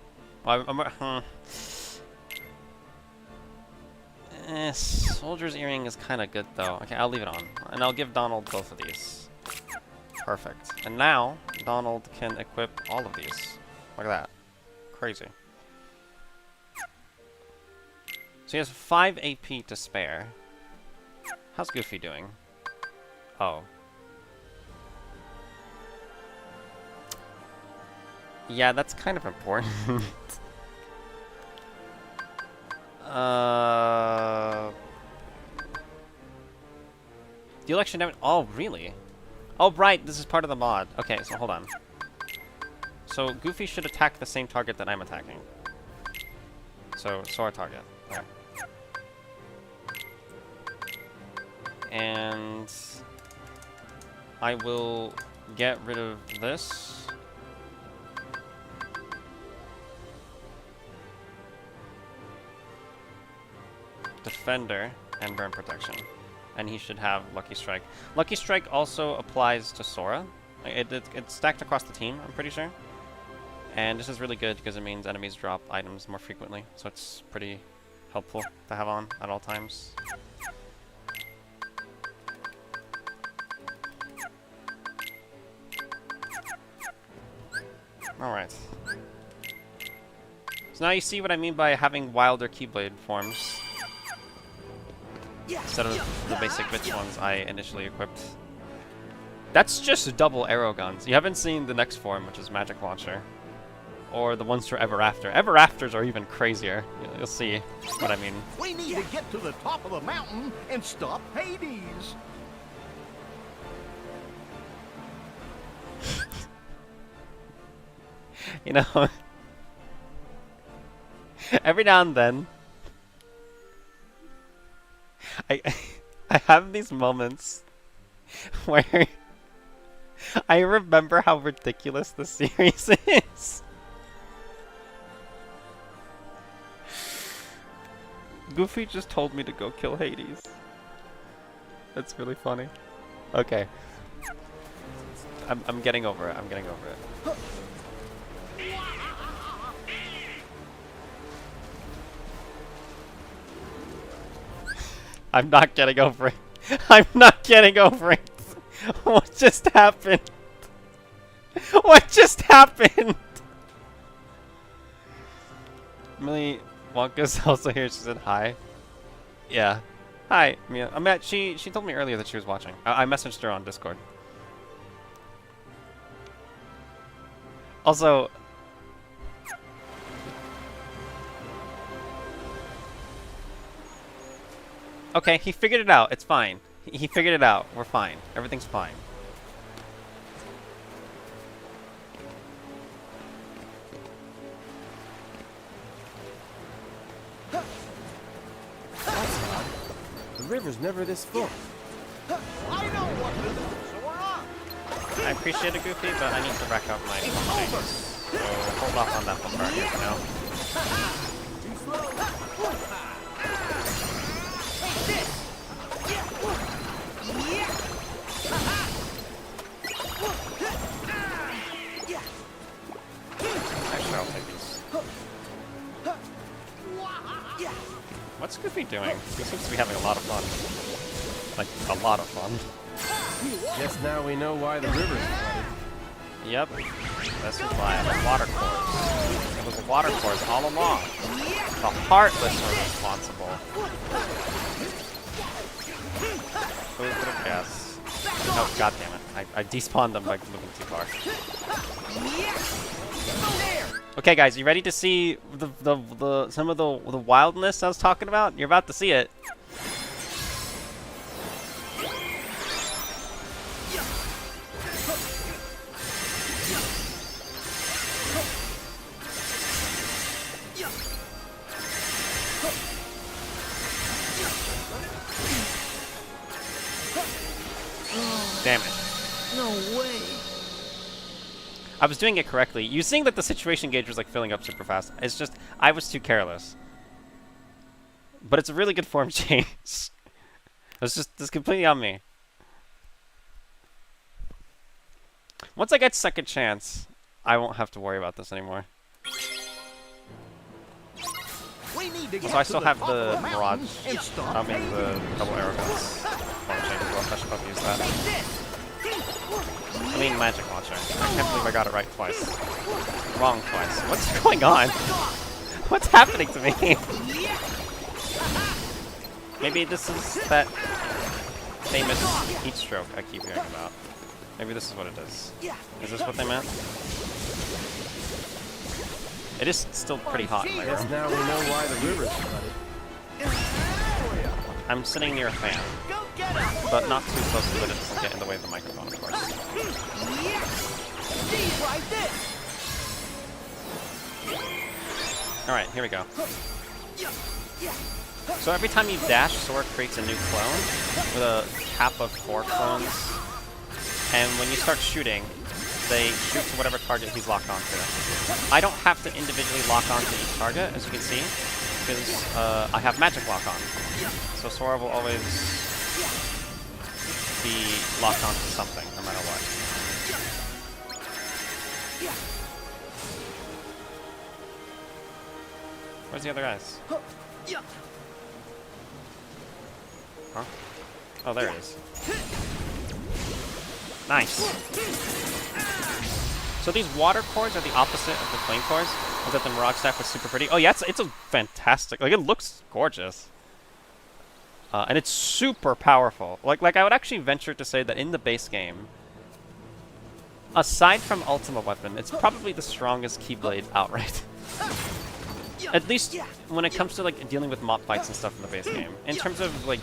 Well, Soldier's Earring is kind of good, though. Okay, I'll leave it on. And I'll give Donald both of these. Perfect. And now, Donald can equip all of these. Look at that. Crazy. So he has 5 AP to spare. How's Goofy doing? Oh. Yeah, that's kind of important. The election damage. Oh, really? Oh, right. This is part of the mod. Okay, so hold on. So Goofy should attack the same target that I'm attacking. So Sora target. Okay. And I will get rid of this. Defender and burn protection. And he should have Lucky Strike. Lucky Strike also applies to Sora. It's stacked across the team, I'm pretty sure. And this is really good because it means enemies drop items more frequently. So it's pretty helpful to have on at all times. Alright. So now you see what I mean by having wilder Keyblade forms. Instead of the basic bitch ones I initially equipped. That's just double arrow guns. You haven't seen the next form, which is Magic Launcher. Or the ones for Ever After. Ever Afters are even crazier. You'll see what I mean. We need to get to the top of the mountain and stop Hades. You know, every now and then, I have these moments where I remember how ridiculous this series is. Goofy just told me to go kill Hades. That's really funny. Okay. I'm getting over it. I'm getting over it. I'm not getting over it. I'm not getting over it. What just happened? What just happened? Millie Wonka's also here. She said hi. Yeah. Hi, Mia. She told me earlier that she was watching. I messaged her on Discord. Also, okay, he figured it out. It's fine. He figured it out. We're fine. Everything's fine. The river's never this full. I appreciate it, Goofy, but I need to rack up my things. So hold off on that one right here for now. Actually, I'll take these. What's Goofy doing? He seems to be having a lot of fun. Like, a lot of fun. Guess now we know why the river's flooded. Yep. This is why the water cores. It was the water cores all along. The Heartless were responsible. Who would have guessed? Oh, god damn it. I despawned them by moving too far. Okay, guys, you ready to see some of the wildness I was talking about? You're about to see it. Damn it. No way. I was doing it correctly. You seeing that the situation gauge was like filling up super fast. It's just, I was too careless. But it's a really good form change. It's completely on me. Once I get second chance, I won't have to worry about this anymore. So I still have the Mirage, the double arrow guns. Form change as well, so I should probably use that. I mean, magic launcher. I can't believe I got it right twice. Wrong twice. What's going on? What's happening to me? Maybe this is that famous heat stroke I keep hearing about. Maybe this is what it is. Is this what they meant? It is still pretty hot in my room. Guess now we know why the river's flooded. I'm sitting near a fan, but not too close to it. It doesn't get in the way of the microphone, of course. Alright, here we go. So every time you dash, Sora creates a new clone with a cap of 4 clones. And when you start shooting, they shoot to whatever target he's locked onto. I don't have to individually lock onto each target, as you can see, because I have magic lock on. So Sora will always be locked onto something, no matter what. Where's the other guys? Huh? Oh, there it is. Nice. So these water cores are the opposite of the flame cores. Was that the Mirage staff was super pretty? Oh yeah, it's a fantastic. Like, it looks gorgeous. And it's super powerful. Like I would actually venture to say that in the base game, aside from Ultima Weapon, it's probably the strongest Keyblade outright. At least when it comes to like dealing with mob fights and stuff in the base game. In terms of like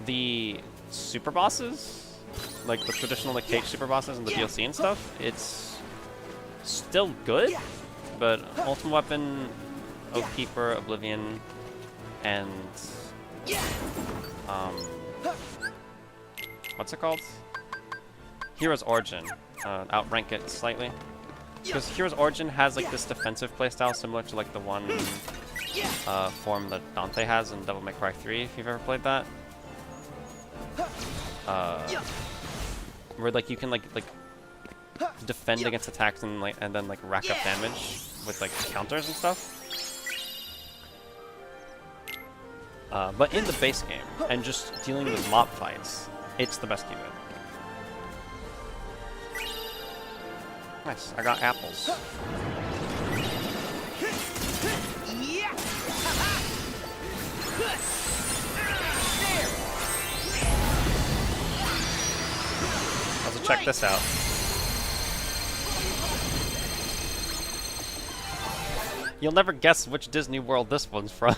the super bosses, like the traditional like KH super bosses and the DLC and stuff, it's still good, but Ultima Weapon, Oathkeeper, Oblivion, and what's it called? Hero's Origin. Outrank it slightly. Because Hero's Origin has like this defensive playstyle similar to like the one form that Dante has in Devil May Cry 3, if you've ever played that. Where like you can like defend against attacks and then like rack up damage with like counters and stuff. But in the base game and just dealing with mob fights, it's the best keyboard. Nice, I got apples. Also, check this out. You'll never guess which Disney World this one's from.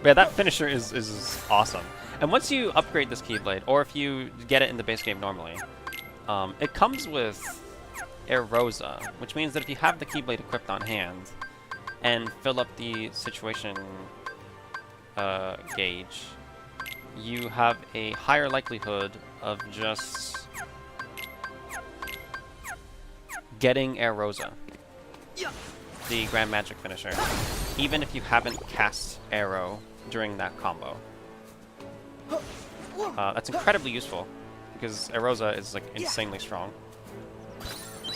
Yeah, that finisher is awesome. And once you upgrade this Keyblade, or if you get it in the base game normally, it comes with Erosa, which means that if you have the Keyblade equipped on hand and fill up the situation gauge, you have a higher likelihood of just getting Erosa, the Grand Magic finisher, even if you haven't cast Arrow during that combo. That's incredibly useful, because Erosa is like insanely strong.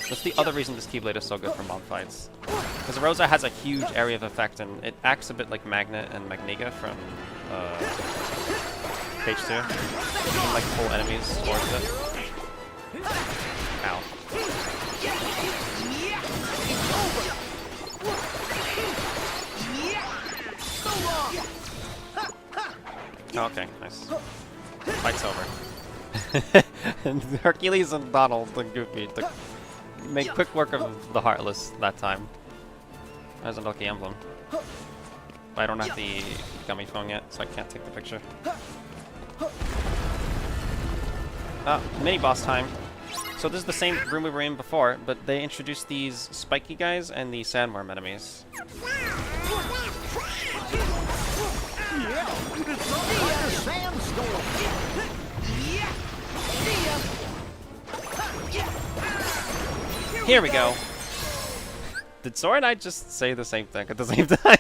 That's the other reason this Keyblade is so good for mob fights. Because Erosa has a huge area of effect, and it acts a bit like Magnet and Magniga from KH3. You can like pull enemies towards it. Ow. Oh, okay, nice. Fight's over. And Hercules and Donald and Goofy make quick work of the Heartless that time. There's a lucky emblem. But I don't have the gummy phone yet, so I can't take the picture. Mini boss time. So this is the same room we were in before, but they introduced these spiky guys and the sandworm enemies. Here we go. Did Sora and I just say the same thing at the same time?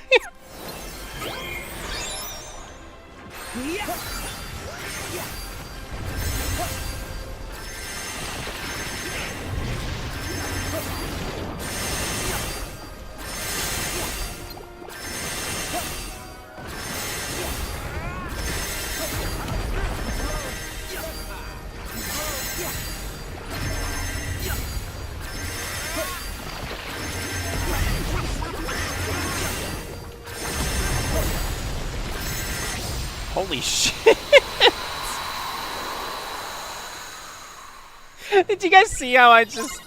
Holy shit! Did you guys see how I just...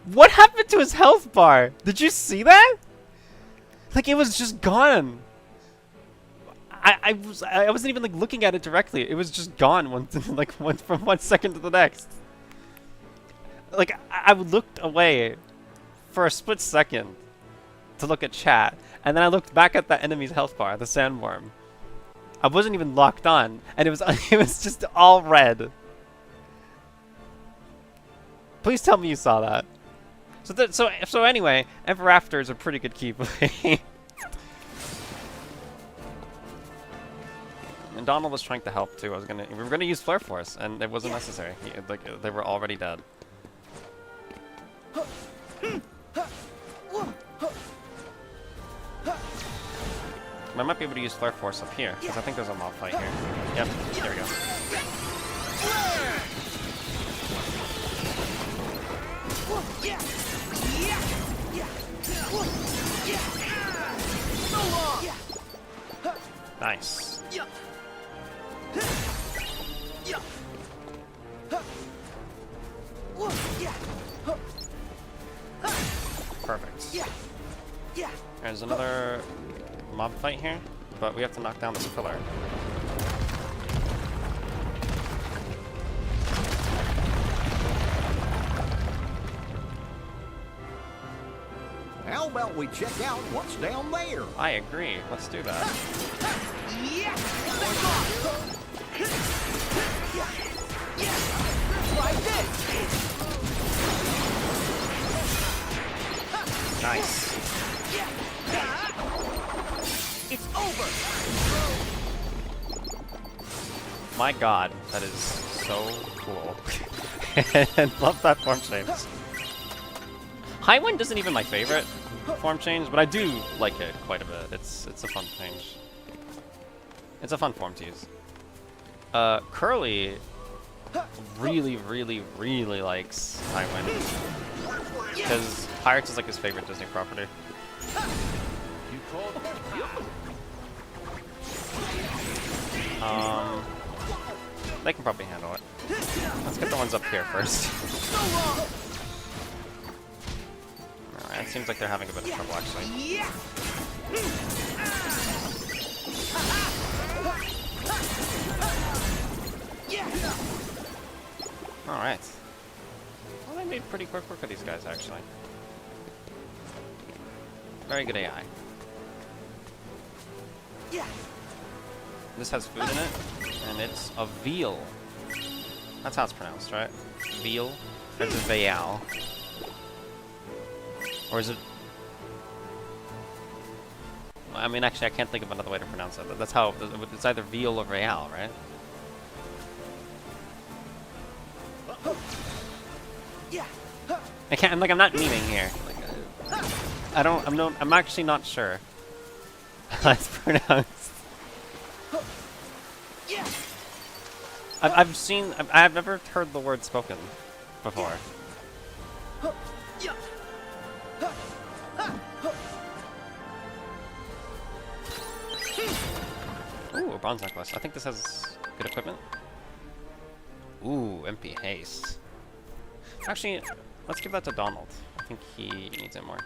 What happened to his health bar? Did you see that? Like, it was just gone. I wasn't even like looking at it directly. It was just gone from 1 second to the next. Like, I looked away for a split second to look at chat, and then I looked back at that enemy's health bar, the sandworm. I wasn't even locked on, and it was just all red. Please tell me you saw that. So anyway, Ever After is a pretty good keyblade. And Donald was trying to help too. We were gonna use Flare Force, and it wasn't necessary. They were already dead. I might be able to use Flare Force up here, because I think there's a mob fight here. Yep, there we go. Nice. Perfect. There's another mob fight here, but we have to knock down this pillar. How about we check out what's down there? I agree. Let's do that. Yeah! Back off! Like this! Nice. It's over! My god, that is so cool. And love that form change. High Wind isn't even my favorite form change, but I do like it quite a bit. It's a fun change. It's a fun form to use. Curly really, really, really likes High Wind. Because Pirates is like his favorite Disney property. You called? They can probably handle it. Let's get the ones up here first. Alright, it seems like they're having a bit of trouble actually. Alright. Well, they made pretty quick work of these guys actually. Very good AI. This has food in it, and it's a veal. That's how it's pronounced, right? Veal? Or is it veal? Or is it... I mean, actually, I can't think of another way to pronounce it. That's how... It's either veal or real, right? I can't... I'm not meaning here. Like, I'm actually not sure how it's pronounced. I've never heard the word spoken before. Ooh, a bronze necklace. I think this has good equipment. Ooh, MP haste. Actually, let's give that to Donald. I think he needs it more.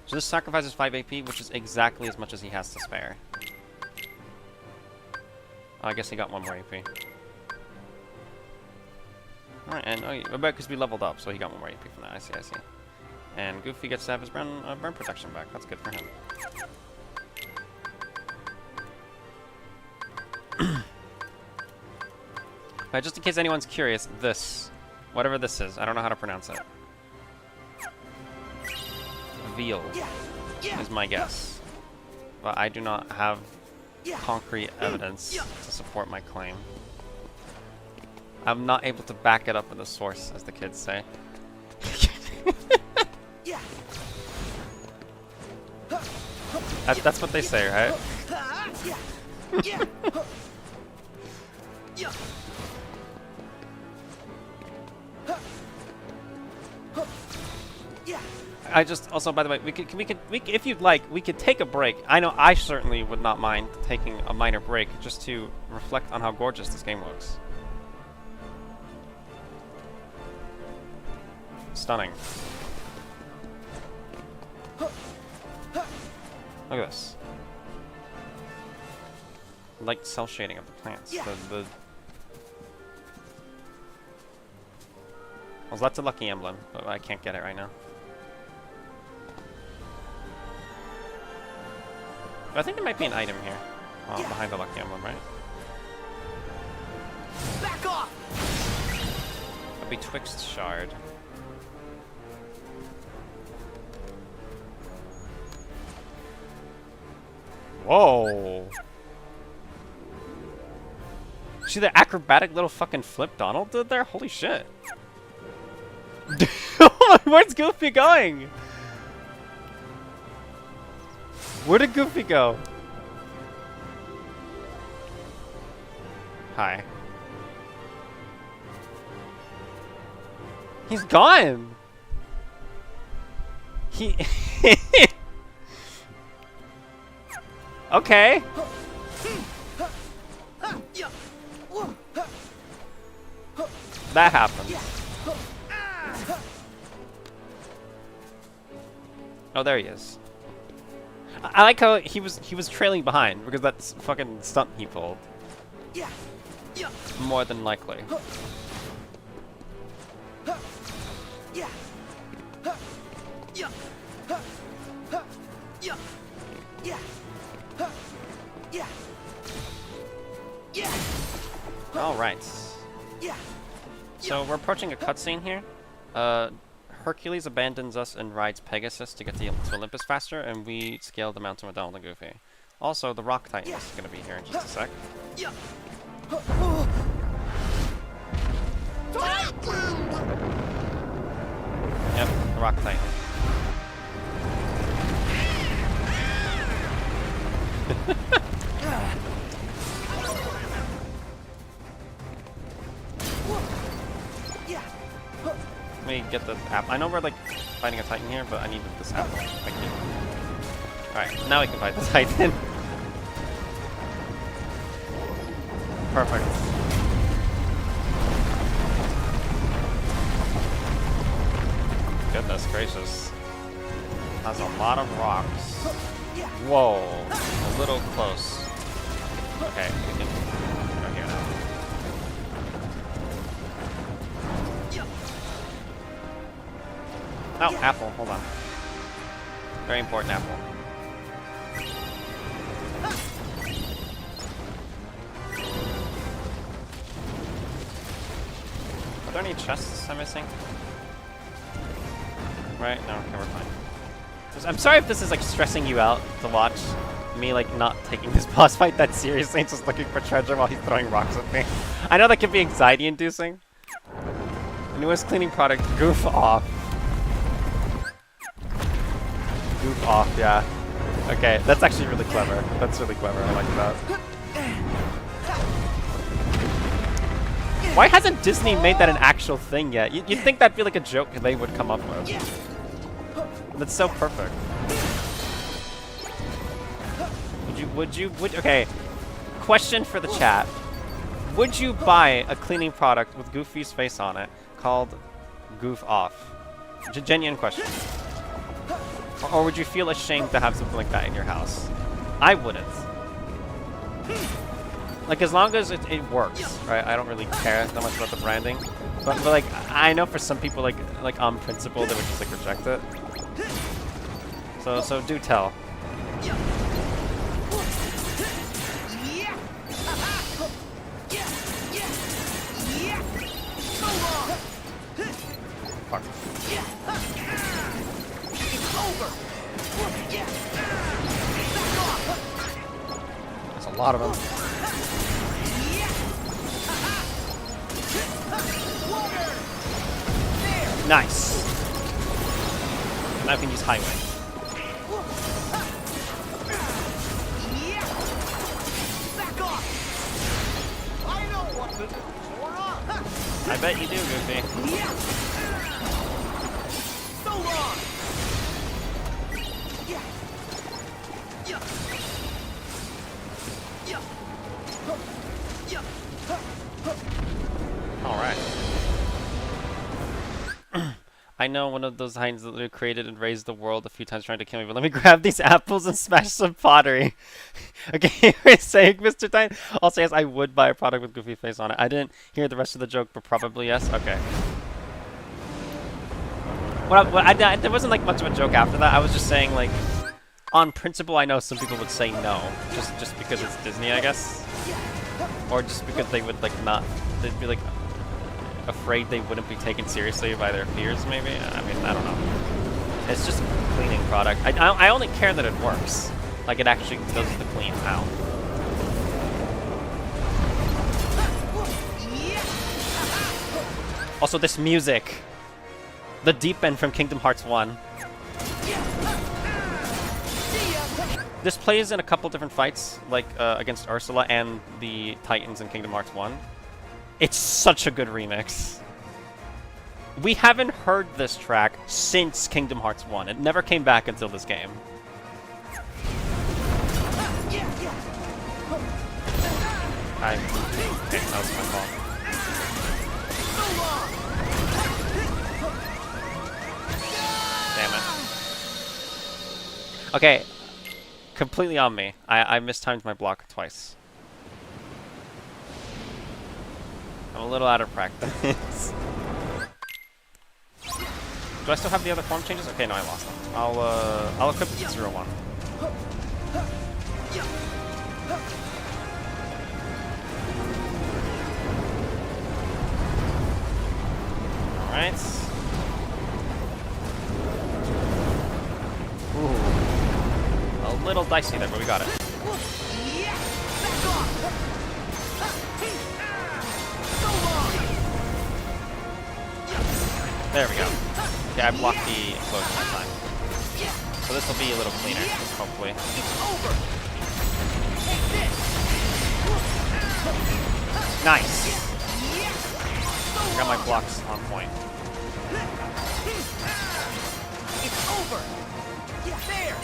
So this sacrifices 5 AP, which is exactly as much as he has to spare. Oh, I guess he got 1 more AP. Alright, and I bet because we leveled up, so he got 1 more AP from that. I see. And Goofy gets to have his burn protection back. That's good for him. But just in case anyone's curious, whatever this is, I don't know how to pronounce it. Veal is my guess. But I do not have concrete evidence to support my claim. I'm not able to back it up with a source, as the kids say. That's what they say, right? I just also, by the way, we could if you'd like, we could take a break. I know I certainly would not mind taking a minor break just to reflect on how gorgeous this game looks. Stunning. Look at this. Light cell shading of the plants. Well, that's a lucky emblem, but I can't get it right now. I think there might be an item here, behind the lucky emblem, right? Back off! That'd be Twixt Shard. Whoa! See the acrobatic little fucking flip Donald did there? Holy shit! Where's Goofy going? Where did Goofy go? Hi. He's gone! He... Okay. That happened. Oh, there he is. I like how he was trailing behind because that's fucking stunt he pulled. More than likely. Alright. So we're approaching a cutscene here. Hercules abandons us and rides Pegasus to get to Olympus faster, and we scale the mountain with Donald and Goofy. Also, the Rock Titan is going to be here in just a sec. Yep, the Rock Titan. Let me get the apple. I know we're like fighting a Titan here, but I need this apple. Thank you. Alright, now we can fight the Titan. Perfect. Goodness gracious. That's a lot of rocks. Whoa. A little close. Okay, we can go here now. Oh, apple. Hold on. Very important apple. Are there any chests I'm missing? Right? No, okay, we're fine. I'm sorry if this is like stressing you out to watch me like not taking this boss fight that seriously and just looking for treasure while he's throwing rocks at me. I know that can be anxiety inducing. The newest cleaning product, Goof Off. Goof Off, yeah. Okay, that's actually really clever. That's really clever, I like that. Why hasn't Disney made that an actual thing yet? You'd think that'd be like a joke they would come up with. That's so perfect. Okay. Question for the chat. Would you buy a cleaning product with Goofy's face on it called Goof Off? Genuine question. Or would you feel ashamed to have something like that in your house? I wouldn't. Like, as long as it works, right? I don't really care that much about the branding. But like, I know for some people, like on principle, they would just like reject it. So do tell. Fuck. There's a lot of them. Nice. Now I can use highway. I bet you do, Goofy. So long. All right. I know one of those Titans that created and raised the world a few times trying to kill me, but let me grab these apples and smash some pottery. Okay, you're saying, Mr. Titan? Also, yes, I would buy a product with Goofy face on it. I didn't hear the rest of the joke, but probably yes. Okay. There wasn't like much of a joke after that. I was just saying, like, on principle, I know some people would say no, just because it's Disney, I guess, or just because they would like not. They'd be like afraid they wouldn't be taken seriously by their peers, maybe? I mean, I don't know. It's just a cleaning product. I only care that it works. Like, it actually does the clean. Ow. Also, this music. The deep end from Kingdom Hearts 1. This plays in a couple different fights, like against Ursula and the Titans in Kingdom Hearts 1. It's such a good remix. We haven't heard this track since Kingdom Hearts 1. It never came back until this game. Okay, that was my fault. Damn it. Okay, completely on me. I mistimed my block twice. I'm a little out of practice. Do I still have the other form changes? Okay, no, I lost them. I'll equip the 0-1. Alright. Ooh. A little dicey there, but we got it. There we go. Okay, I blocked the explosion that time. So this will be a little cleaner, hopefully. Nice! I got my blocks on point. It's over. There.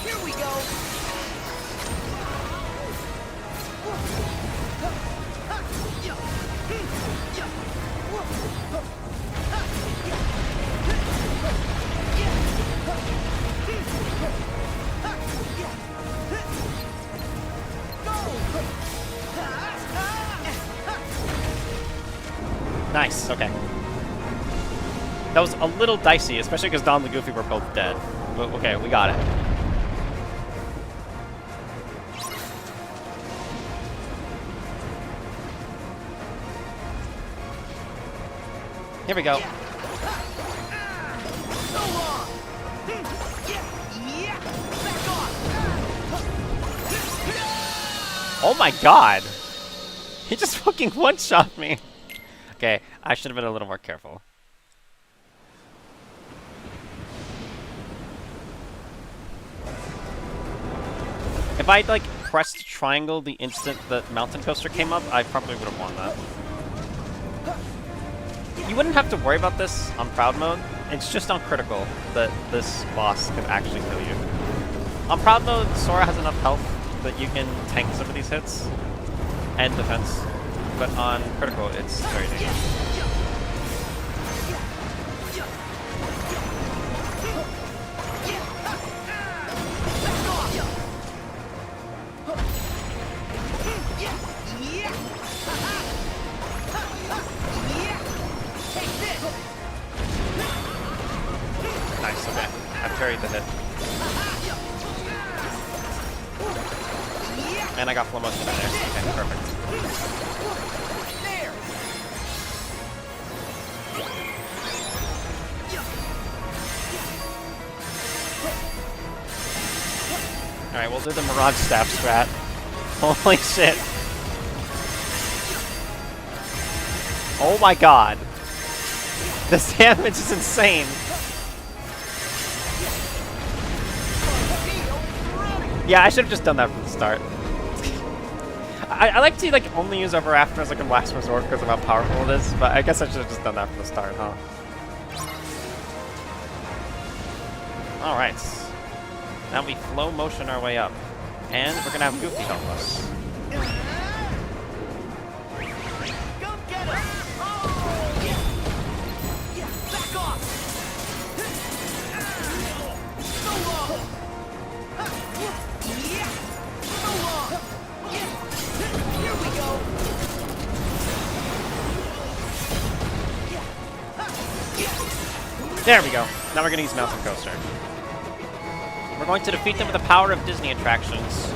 Here we go. Nice, okay. That was a little dicey, especially because Don and Goofy were both dead. But okay, we got it. Here we go. Oh my god! He just fucking one-shot me! Okay, I should have been a little more careful. If I'd, like, pressed triangle the instant the mountain coaster came up, I probably would have won that. You wouldn't have to worry about this on Proud Mode. It's just on Critical that this boss can actually kill you. On Proud Mode, Sora has enough health that you can tank some of these hits and defense. But on Critical, it's very dangerous. Nice, okay. I've parried the hit. And I got flow motion in there. Okay, perfect. Alright, we'll do the Mirage Staff strat. Holy shit. Oh my god. This damage is insane. Yeah, I should have just done that from the start. I like to like only use Ever After as like a last resort because of how powerful it is, but I guess I should have just done that from the start, huh? Alright. Now we flow motion our way up. And we're gonna have Goofy help us. Go get him! Oh, yeah. Yeah, back off! So long! Yeah! So long! Here we go! There we go. Now we're gonna use Mountain Coaster. We're going to defeat them with the power of Disney attractions.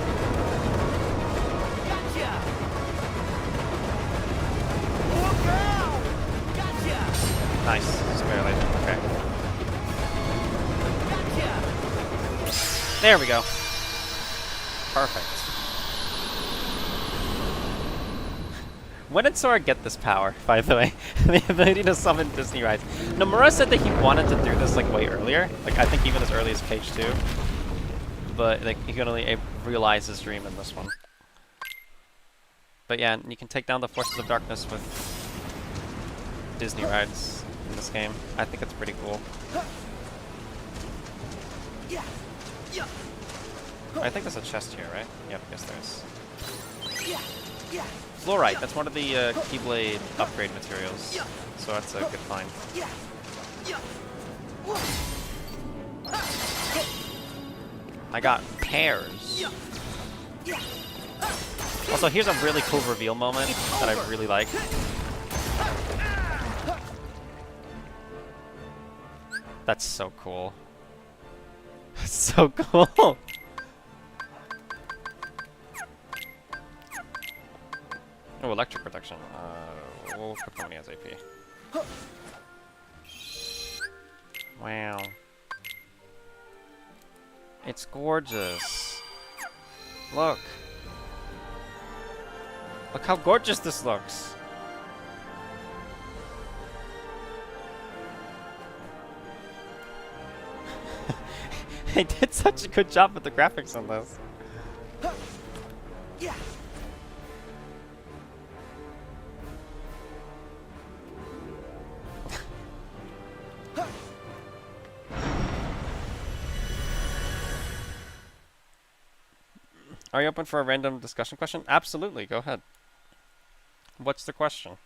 Gotcha! Oh, gotcha! Nice. Just barely. Okay. Gotcha! There we go. Perfect. When did Sora get this power, by the way? The ability to summon Disney rides. Nomura said that he wanted to do this like way earlier. Like I think even as early as KH2. But like he can only realize his dream in this one. But yeah, you can take down the forces of darkness with Disney rides in this game. I think it's pretty cool. I think there's a chest here, right? Yep, yes there is. Fluorite, that's one of the Keyblade upgrade materials. So that's a good find. I got pears. Also, here's a really cool reveal moment that I really like. That's so cool. That's so cool. Oh, electric protection. We'll put money as AP. Wow. It's gorgeous. Look. Look how gorgeous this looks. They did such a good job with the graphics on this. Yeah. Are you open for a random discussion question? Absolutely, go ahead. What's the question?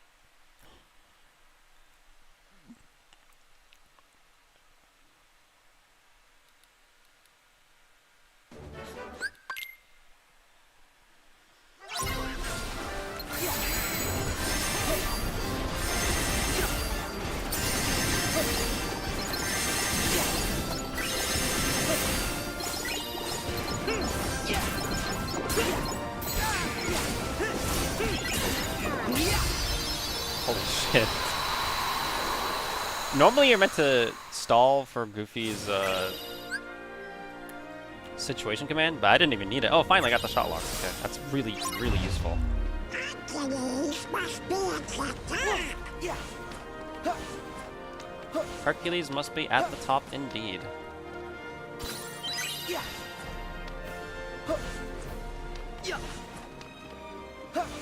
Holy shit. Normally you're meant to stall for Goofy's situation command, but I didn't even need it. Oh, finally I got the shot lock. Okay, that's really, really useful. Hercules must be at the top. Hercules must be at the top indeed.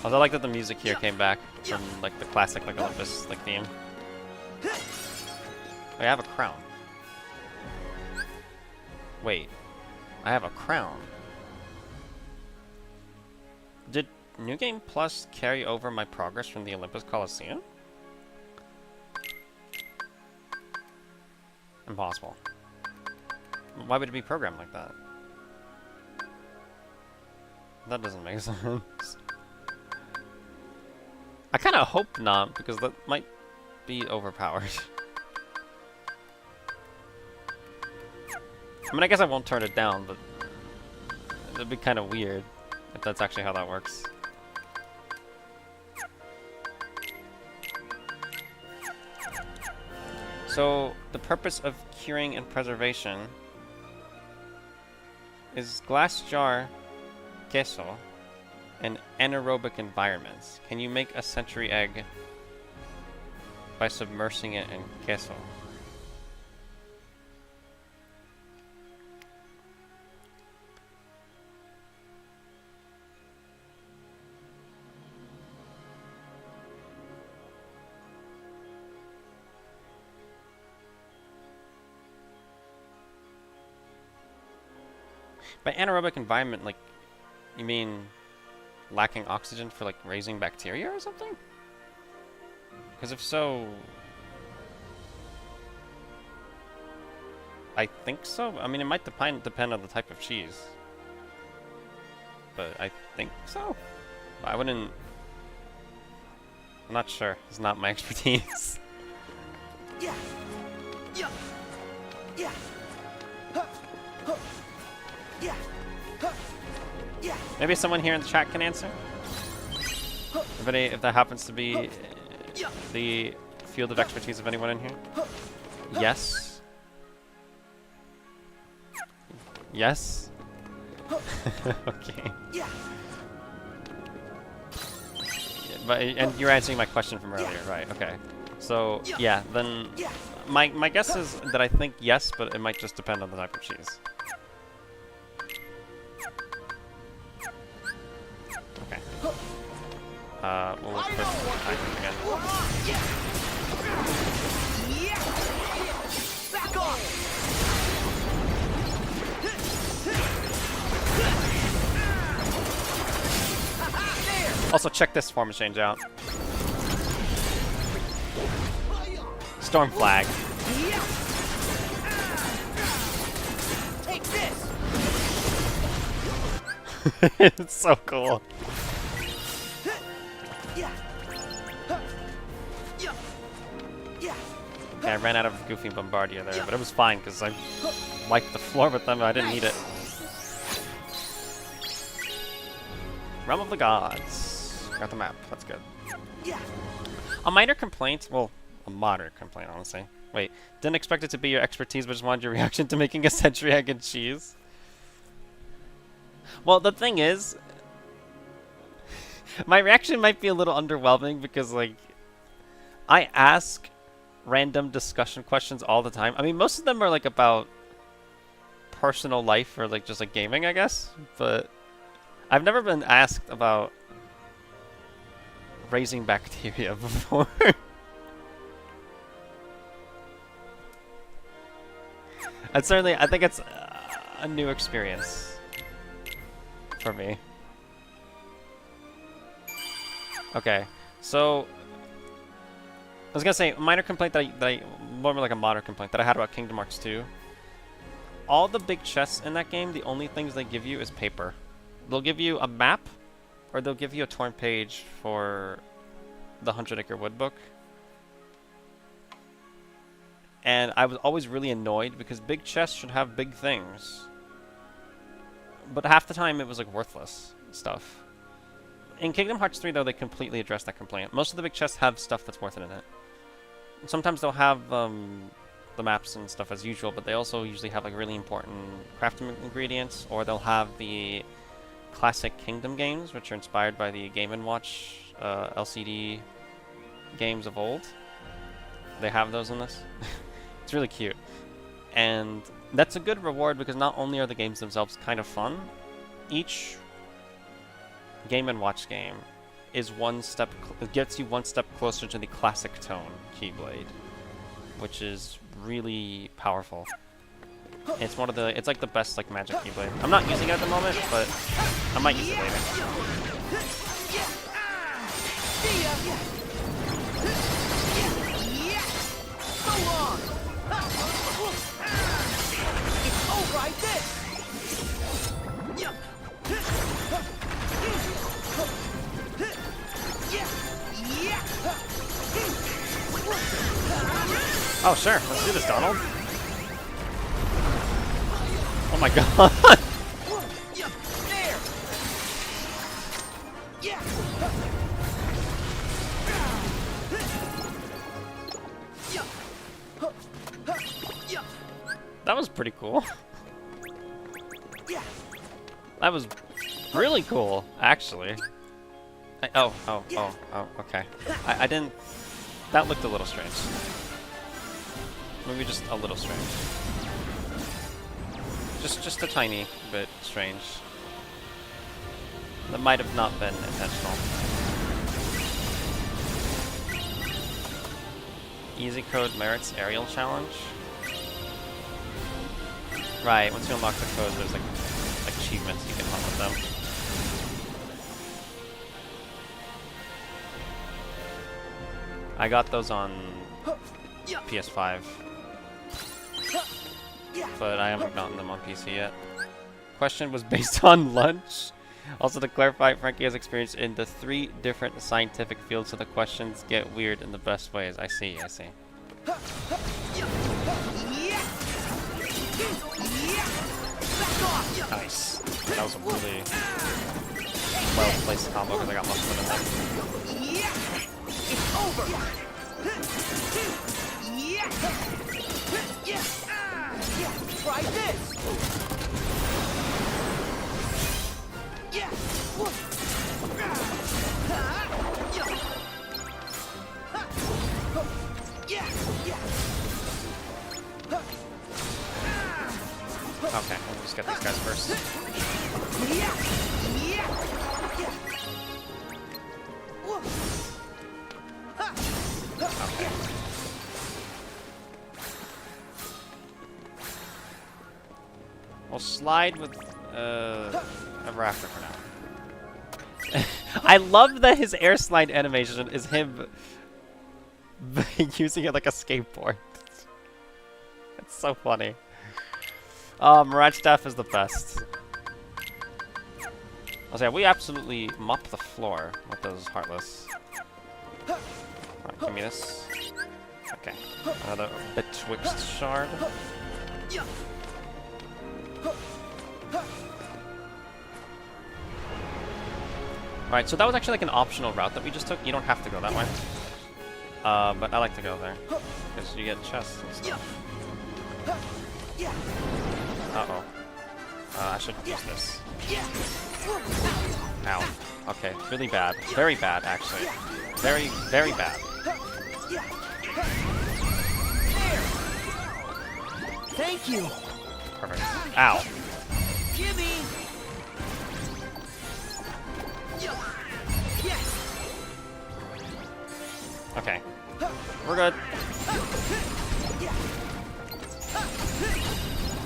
Although I like that the music here came back from like the classic like Olympus like theme. I have a crown. Wait, I have a crown. Did New Game Plus carry over my progress from the Olympus Coliseum? Impossible. Why would it be programmed like that? That doesn't make sense. I kind of hope not, because that might be overpowered. I mean, I guess I won't turn it down, but it'd be kind of weird if that's actually how that works. So, the purpose of curing and preservation is glass jar, queso, and anaerobic environments. Can you make a century egg by submersing it in queso? By anaerobic environment, like, you mean lacking oxygen for, like, raising bacteria or something? Because if so... I think so. I mean, it might depend on the type of cheese. But I think so. I wouldn't... I'm not sure. It's not my expertise. Yeah. Yeah. Yeah. Yeah. Yeah. Maybe someone here in the chat can answer? If that happens to be the field of expertise of anyone in here? Yes? Yes? Okay. Yeah. But, and you're answering my question from earlier, right? Okay. So, yeah, then my guess is that I think yes, but it might just depend on the type of cheese. Okay. We'll look for items again. Back off. Also, check this form change out. Storm flag. Take this. It's so cool. Okay, I ran out of Goofy Bombardier there, but it was fine because I wiped the floor with them. I didn't need it. Realm of the Gods. Got the map. That's good. A minor complaint, well, a moderate complaint, honestly. Wait, didn't expect it to be your expertise, but just wanted your reaction to making a century egg and cheese. Well, the thing is, my reaction might be a little underwhelming because, like, I ask random discussion questions all the time. I mean, most of them are, like, about personal life or, like, just, like, gaming, I guess. But I've never been asked about raising bacteria before. And certainly, I think it's a new experience for me. Okay, so I was gonna say a minor complaint more like a moderate complaint that I had about Kingdom Hearts 2. All the big chests in that game, the only things they give you is paper. They'll give you a map, or they'll give you a torn page for the 100 Acre Wood Book. And I was always really annoyed because big chests should have big things. But half the time it was like worthless stuff. In Kingdom Hearts 3 though, they completely addressed that complaint. Most of the big chests have stuff that's worth it in it. Sometimes they'll have the maps and stuff as usual, but they also usually have like really important crafting ingredients, or they'll have the classic Kingdom games, which are inspired by the Game & Watch LCD games of old. They have those in this. It's really cute. And that's a good reward because not only are the games themselves kind of fun, each Game & Watch game is gets you one step closer to the classic tone Keyblade, which is really powerful. It's it's like the best like magic Keyblade. I'm not using it at the moment, but I might use it later. Oh sure, let's do this, Donald. Oh my god. That was pretty cool. That was really cool, actually. Oh, okay. I didn't... That looked a little strange. Maybe just a little strange. Just a tiny bit strange. That might have not been intentional. Easy code merits aerial challenge. Right, once you unlock the code, there's like achievements you can hunt with them. I got those on PS5, but I haven't gotten them on PC yet. Question was based on lunch. Also to clarify, Frankie has experience in the 3 different scientific fields, so the questions get weird in the best ways. I see. Nice. That was a really well-placed combo because I got most of it in there. It's over. Try this. Okay, we'll just get these guys first. Okay. We'll slide with a rafter for now. I love that his air slide animation is him using it like a skateboard. It's so funny. Mirage Staff is the best. I'll say we absolutely mop the floor with those Heartless. Alright, give me this. Okay. Another Betwixt Shard. Alright, so that was actually like an optional route that we just took. You don't have to go that way. But I like to go there. Because you get chests and stuff. Uh-oh. I should use this. Ow. Okay, really bad. Very bad, actually. Very, very bad. Thank you. Perfect. Ow. Gimme. Yes. Okay. We're good.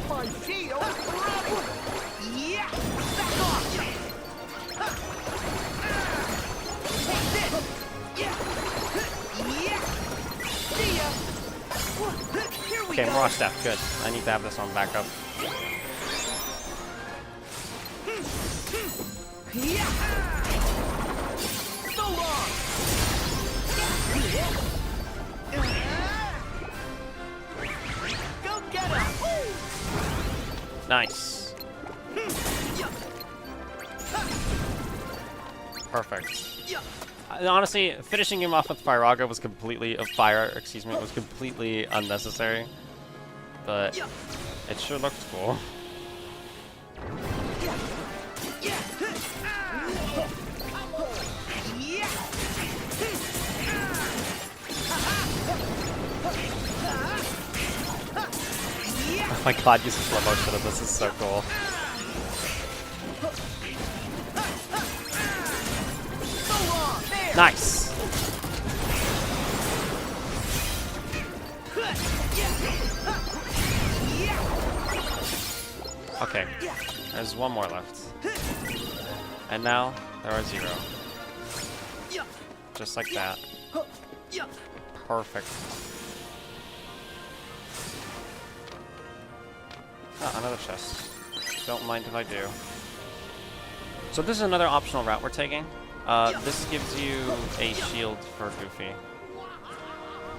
My shield. Yeah. Back off. Take this. Yeah. Yeah. See ya. Here we Okay, go. Mirage Staff, good. I need to have this on backup. Yeah. So long. Go get him. Nice. Perfect. Honestly, finishing him off with Firaga was completely was completely unnecessary. But it sure looked cool. Oh my god, using slow motion of this is so cool. Nice! Okay, there's one more left. And now, there are 0. Just like that. Perfect. Oh, another chest. Don't mind if I do. So this is another optional route we're taking. This gives you a shield for Goofy.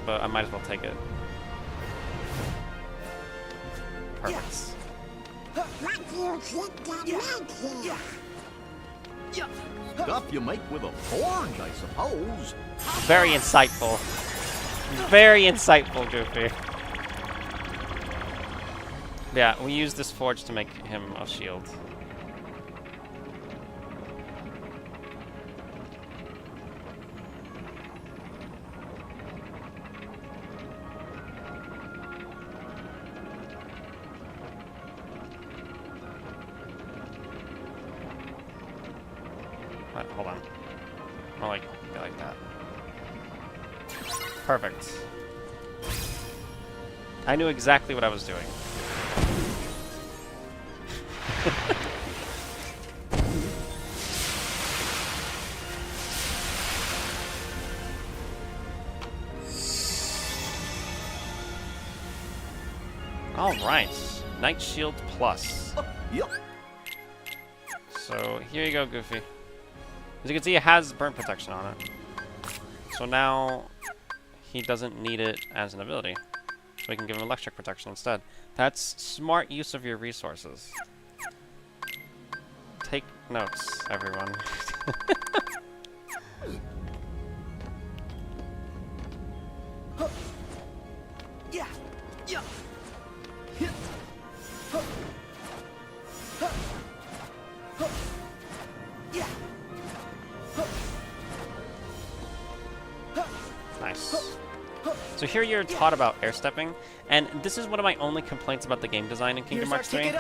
But I might as well take it. Perfect. What do you think I made here? Stuff you make with a forge, I suppose. Very insightful. Very insightful, Goofy. Yeah, we use this forge to make him a shield. Alright, hold on. More like that. Perfect. I knew exactly what I was doing. Alright, Night Shield Plus. Yep. So here you go, Goofy. As you can see, it has burn protection on it. So now he doesn't need it as an ability. So we can give him electric protection instead. That's smart use of your resources. Take notes, everyone. Nice. So here you're taught about air stepping, and this is one of my only complaints about the game design in Kingdom Hearts 3.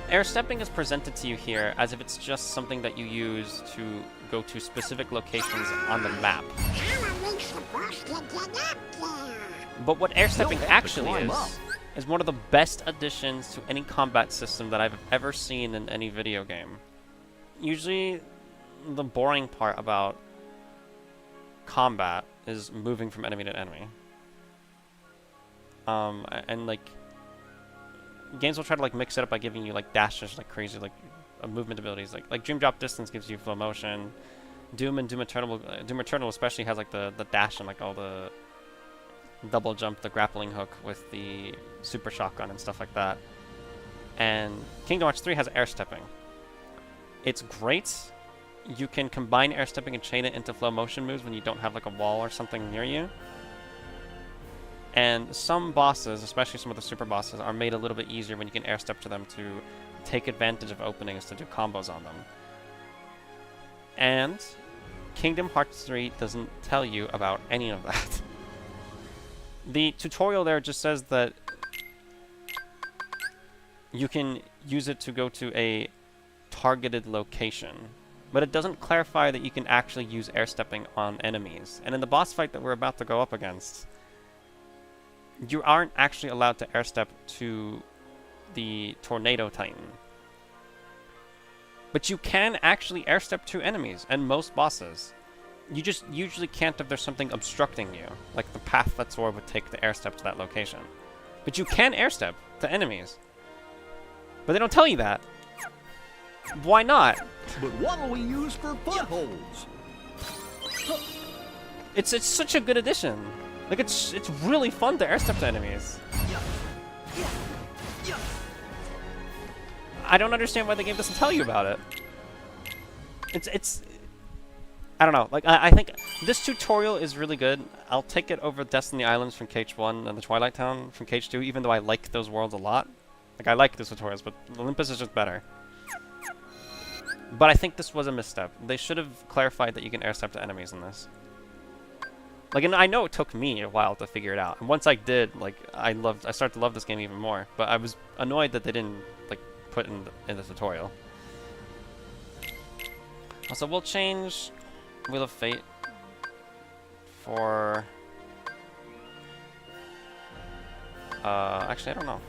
Air stepping is presented to you here as if it's just something that you use to go to specific locations on the map. How are we supposed to get up there? But what air stepping You'll have to actually climb up. is one of the best additions to any combat system that I've ever seen in any video game. Usually, the boring part about combat is moving from enemy to enemy. And like, games will try to like mix it up by giving you like dashes like crazy, like movement abilities. Like Dream Drop Distance gives you flow motion. Doom and Doom Eternal especially has like the dash and like all the double jump, the grappling hook with the super shotgun and stuff like that. And Kingdom Hearts 3 has air stepping. It's great. You can combine air stepping and chain it into flow motion moves when you don't have like a wall or something near you. And some bosses, especially some of the super bosses, are made a little bit easier when you can air step to them to take advantage of openings to do combos on them. And Kingdom Hearts 3 doesn't tell you about any of that. The tutorial there just says that you can use it to go to a targeted location, but it doesn't clarify that you can actually use air stepping on enemies. And in the boss fight that we're about to go up against, you aren't actually allowed to air step to the Tornado Titan. But you can actually air step to enemies and most bosses. You just usually can't if there's something obstructing you, like the path that Sora would take to air step to that location. But you can air step to enemies. But they don't tell you that. Why not? But what'll we use for footholds? It's such a good addition. Like it's really fun to air step to enemies. I don't understand why the game doesn't tell you about it. It's I don't know. Like I think this tutorial is really good. I'll take it over Destiny Islands from KH1 and the Twilight Town from KH2, even though I like those worlds a lot. Like I like those tutorials, but Olympus is just better. But I think this was a misstep. They should have clarified that you can air step to enemies in this. Like, and I know it took me a while to figure it out. And once I did, like, I started to love this game even more. But I was annoyed that they didn't, like, put in the tutorial. Also, we'll change Wheel of Fate for... actually, I don't know.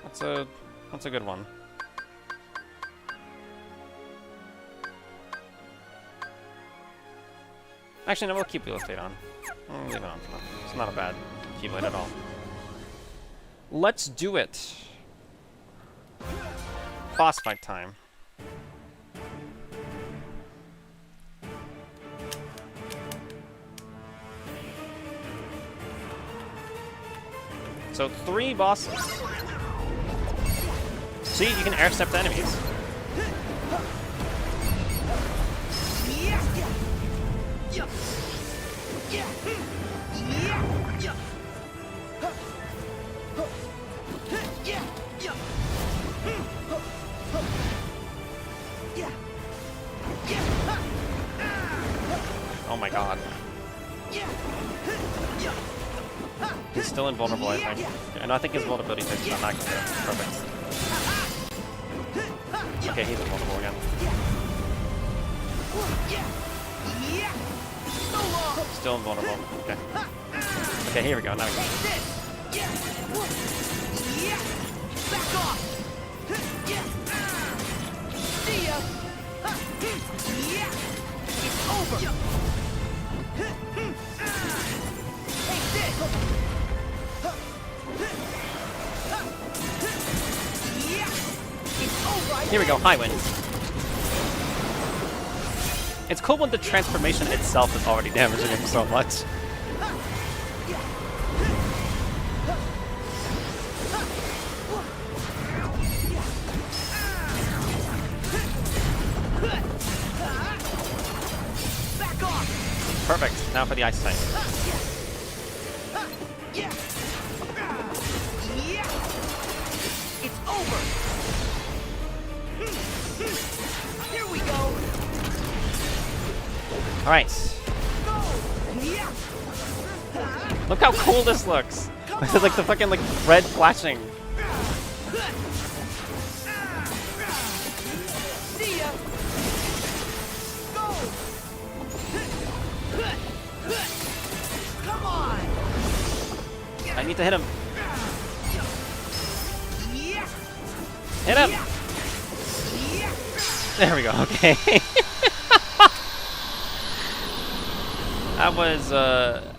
That's a good one. Actually, no, we'll keep Wheel of Fate on. Leave it on for now. It's not a bad keyblade at all. Let's do it! Boss fight time. So 3 bosses. See, you can air step to enemies. Oh my god. He's still invulnerable, I think. And I think his vulnerability takes him back. Perfect. Okay, he's invulnerable again. Still invulnerable. Okay. Okay, here we go. Now we go. Back off! See ya! It's over! Take this! It's over! Here we go, high wind. It's cool when the transformation itself is already damaging him so much. Perfect. Now for the ice type. It's over. Here we go. All right. Look how cool this looks. Like the fucking red flashing. See ya. Go. Come on. I need to hit him. Hit him. There we go. Okay.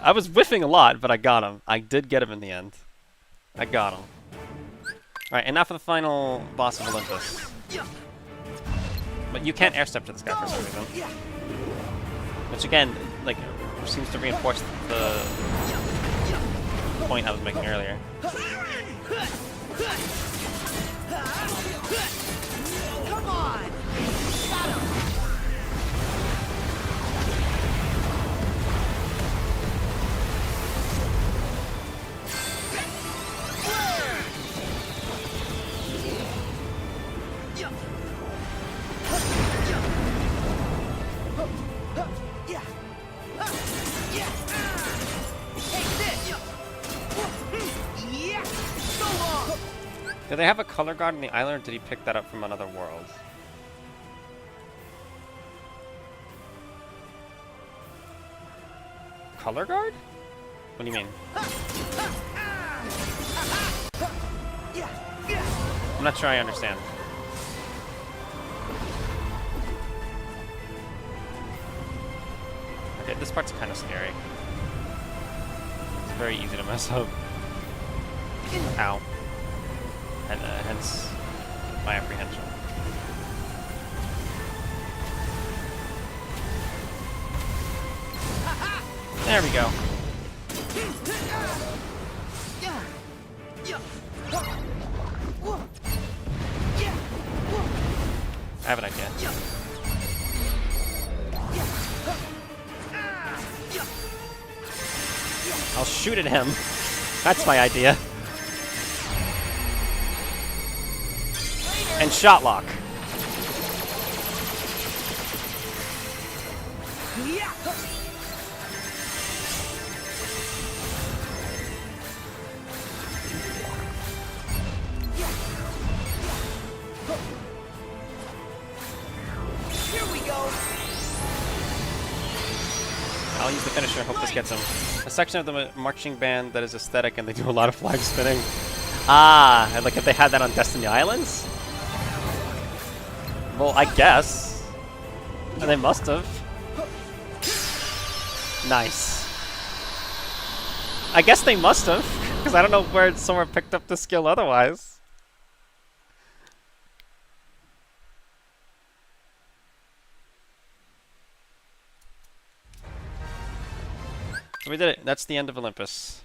I was whiffing a lot, but I got him. I did get him in the end. I got him. Alright, and now for the final boss of Olympus. But you can't airstep to this guy for some reason. Which again, like, seems to reinforce the point I was making earlier. Come on! Got him! Did they have a color guard on the island, or did he pick that up from another world? Color guard? What do you mean? I'm not sure I understand. Okay, this part's kind of scary. It's very easy to mess up. Ow. And hence my apprehension. There we go. I have an idea. I'll shoot at him. That's my idea. And shot lock. Here we go. I'll use the finisher. Hope this gets him. A section of the marching band that is aesthetic, and they do a lot of flag spinning. Ah, and like if they had that on Destiny Islands. Well, I guess. And they must have. Nice. I guess they must have, because I don't know where someone picked up the skill otherwise. So we did it. That's the end of Olympus.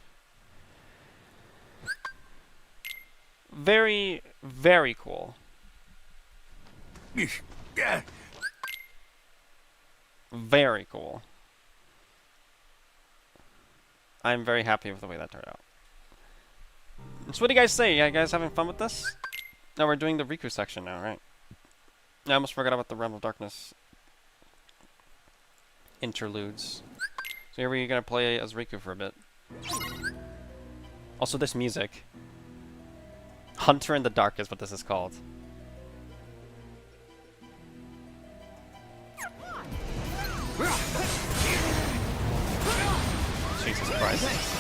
Very, very cool. Very cool. I'm very happy with the way that turned out. So what do you guys say? You guys having fun with this? No, we're doing the Riku section now, right? I almost forgot about the Realm of Darkness interludes. So here we're gonna play as Riku for a bit. Also, this music. Hunter in the Dark is what this is called. Jesus Christ.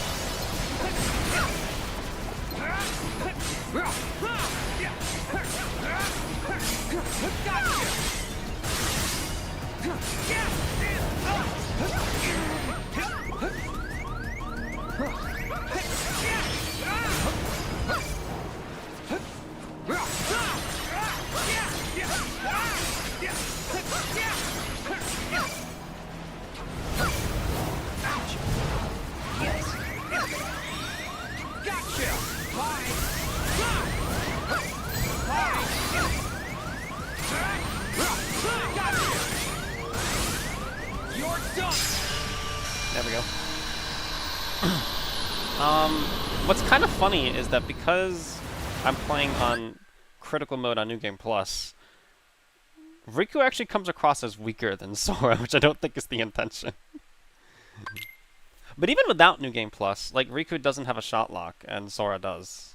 There we go. What's kind of funny is that because I'm playing on critical mode on New Game Plus, Riku actually comes across as weaker than Sora, which I don't think is the intention. But even without New Game Plus, like, Riku doesn't have a shot lock, and Sora does.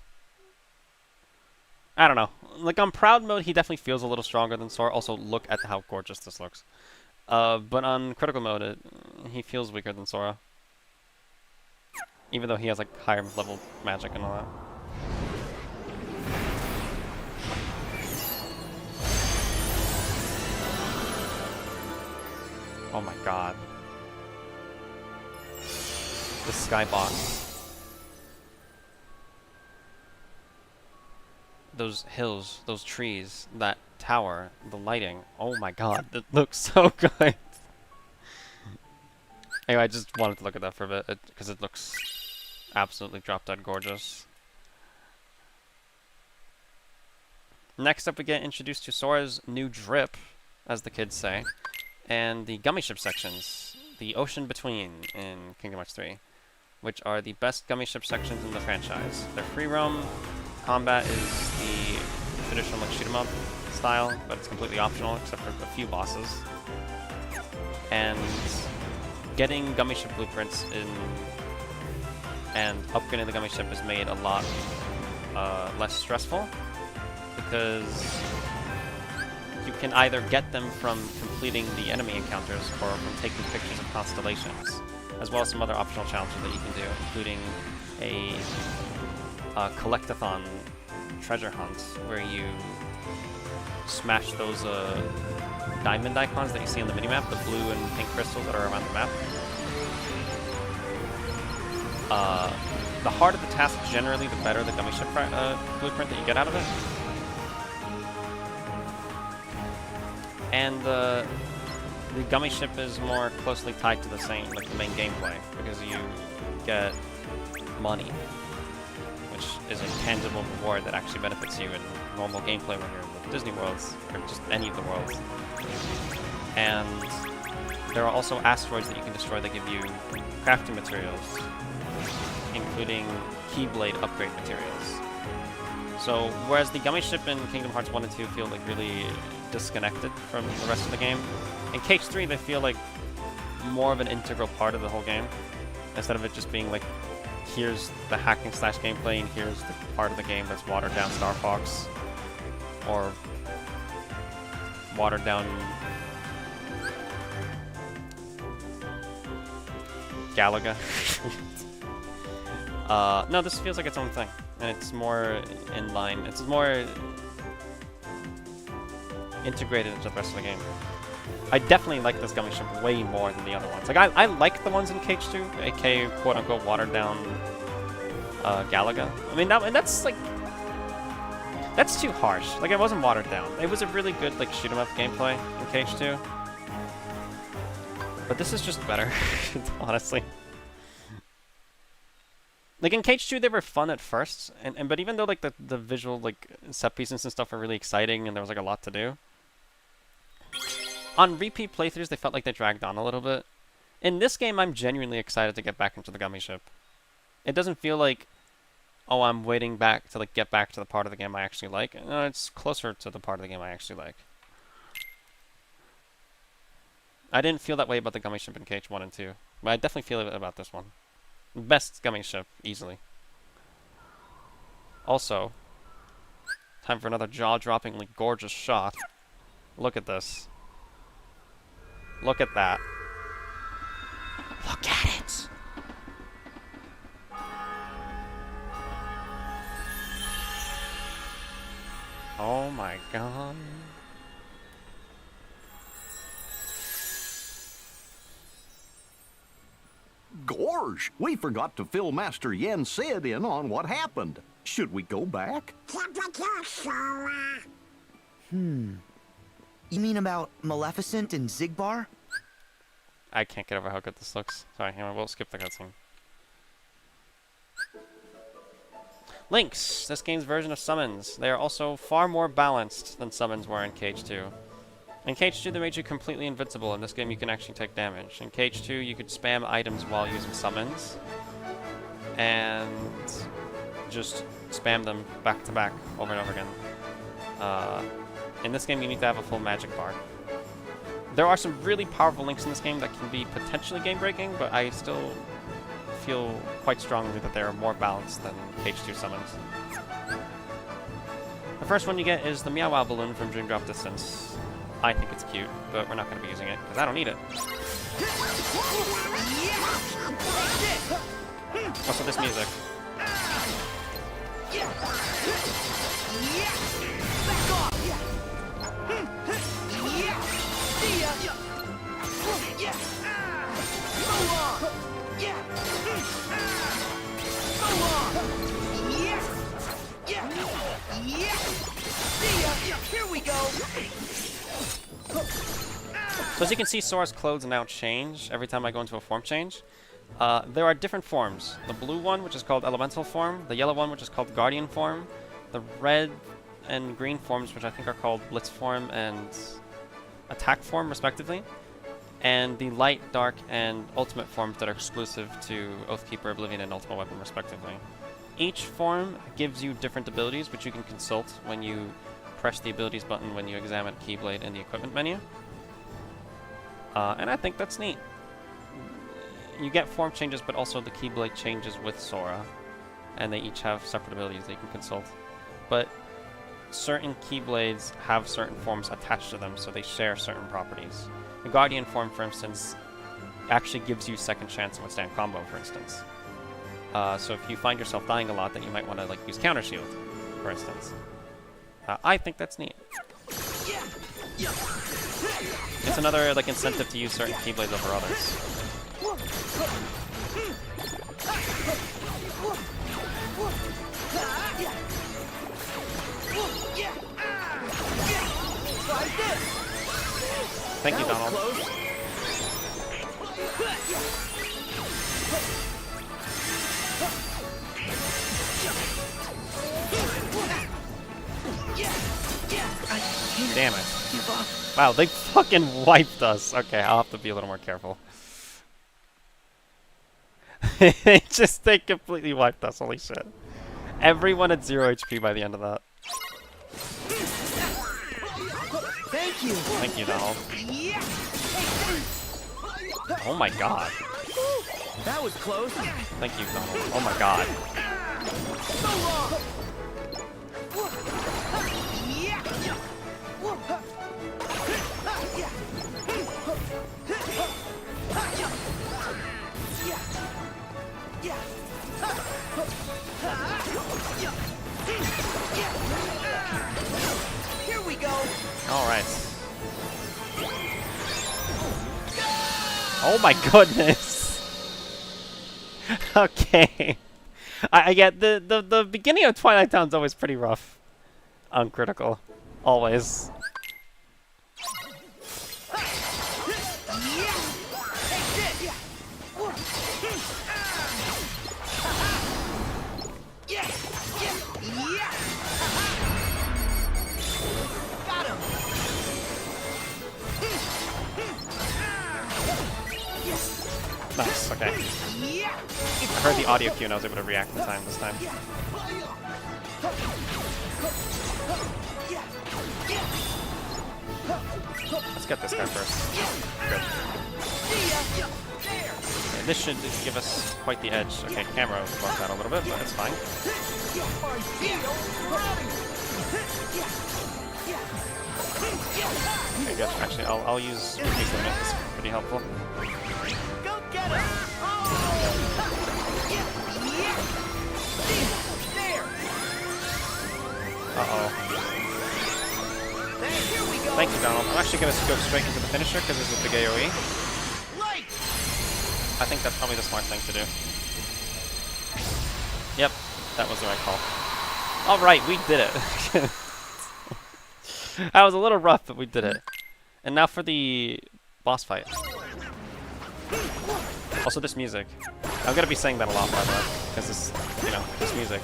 I don't know. Like, on Proud mode, he definitely feels a little stronger than Sora. Also, look at how gorgeous this looks. But on critical mode, he feels weaker than Sora. Even though he has, like, higher level magic and all that. Oh my god. The skybox. Those hills, those trees, that tower, the lighting. Oh my god, it looks so good. Anyway, I just wanted to look at that for a bit, because it looks absolutely drop-dead gorgeous. Next up, we get introduced to Sora's new drip, as the kids say, and the gummy ship sections, the ocean between in Kingdom Hearts 3, which are the best gummy ship sections in the franchise. They're free roam, combat is the traditional like shoot 'em up style, but it's completely optional except for a few bosses. And getting gummy ship blueprints and upgrading the gummy ship is made a lot less stressful, because you can either get them from completing the enemy encounters or from taking pictures of constellations, as well as some other optional challenges that you can do, including a collectathon treasure hunt where you smash those diamond icons that you see on the minimap, the blue and pink crystals that are around the map. The harder the task, generally, the better the gummy ship blueprint that you get out of it. And the gummy ship is more closely tied to the same, like the main gameplay, because you get money, which is a tangible reward that actually benefits you in normal gameplay when you're in the Disney worlds, or just any of the worlds. And there are also asteroids that you can destroy that give you crafting materials, including Keyblade upgrade materials. So, whereas the gummy ship in Kingdom Hearts 1 and 2 feel like really disconnected from the rest of the game, in KH3 they feel like more of an integral part of the whole game, instead of it just being like, here's the hacking slash gameplay and here's the part of the game that's watered down Star Fox, or watered down Galaga. No, this feels like its own thing, and it's more in line. It's more integrated into the rest of the game. I definitely like this gummy ship way more than the other ones. Like, I like the ones in KH2, aka quote-unquote watered-down Galaga. I mean, that's like... That's too harsh. Like, it wasn't watered down. It was a really good, like, shoot-'em-up gameplay in KH2. But this is just better, honestly. Like, in KH2, they were fun at first, but even though, like, the visual, like, set pieces and stuff were really exciting and there was, like, a lot to do, on repeat playthroughs, they felt like they dragged on a little bit. In this game, I'm genuinely excited to get back into the gummy ship. It doesn't feel like, oh, I'm waiting back to, like, get back to the part of the game I actually like. No, it's closer to the part of the game I actually like. I didn't feel that way about the gummy ship in KH1 and 2, but I definitely feel it about this one. Best gummy ship, easily. Also, time for another jaw-droppingly gorgeous shot. Look at this. Look at that. Look at it! Oh my god. Gorge, we forgot to fill Master Yen Sid in on what happened. Should we go back? Temperature, Sora. You mean about Maleficent and Zigbar? I can't get over how good this looks. Sorry, hang on, we'll skip the cutscene. Links, this game's version of summons. They are also far more balanced than summons were in KH2. In KH2, they made you completely invincible. In this game, you can actually take damage. In KH2, you could spam items while using summons, and just spam them back to back over and over again. In this game, you need to have a full magic bar. There are some really powerful links in this game that can be potentially game-breaking, but I still feel quite strongly that they are more balanced than KH2 summons. The first one you get is the Meow Wow balloon from Dream Drop Distance. I think it's cute, but we're not going to be using it, because I don't need it. Also, this music. Here we go! So as you can see, Sora's clothes now change every time I go into a form change. There are different forms. The blue one, which is called Elemental form, the yellow one, which is called Guardian form, the red and green forms, which I think are called Blitz form and Attack form, respectively, and the light, dark, and ultimate forms that are exclusive to Oathkeeper, Oblivion, and Ultimate Weapon, respectively. Each form gives you different abilities, which you can consult when you press the abilities button when you examine Keyblade in the equipment menu. And I think that's neat. You get form changes, but also the Keyblade changes with Sora, and they each have separate abilities that you can consult. But certain Keyblades have certain forms attached to them, so they share certain properties. The Guardian form, for instance, actually gives you second chance to withstand combo, for instance. So if you find yourself dying a lot, then you might want to like use Counter Shield, for instance. I think that's neat. It's another like incentive to use certain Keyblades over others. Thank you, Donald. Damn it. Wow, they fucking wiped us. Okay, I'll have to be a little more careful. They completely wiped us, holy shit. Everyone at 0 HP by the end of that. Thank you. Thank you, Donald. Oh my god. That was close. Thank you, Donald. Oh my god. Here we go. All right. Oh my goodness. Okay. I get the beginning of Twilight Town's always pretty rough. Uncritical. Always. Got him. Nice, okay. I heard the audio cue and I was able to react in time this time. Let's get this guy first. Good. Okay, this should give us quite the edge. Okay, camera bugged out a little bit, but it's fine. Okay, good. Actually, I'll use Release Limit. It's pretty helpful. Go get him. Uh-oh. Here we go. Thank you, Donald. I'm actually going to go straight into the finisher because this is a big AoE. Light. I think that's probably the smart thing to do. Yep, that was the right call. Alright, we did it. That was a little rough, but we did it. And now for the boss fight. Also, this music. I'm gonna be saying that a lot, by the way, because this, you know, this music.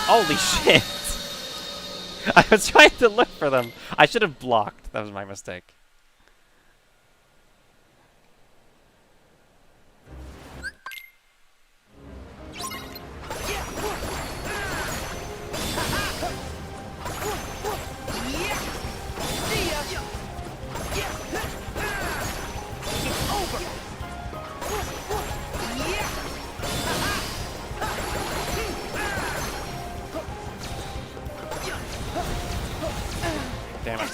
Holy shit! I was trying to look for them. I should have blocked. That was my mistake. Damn it.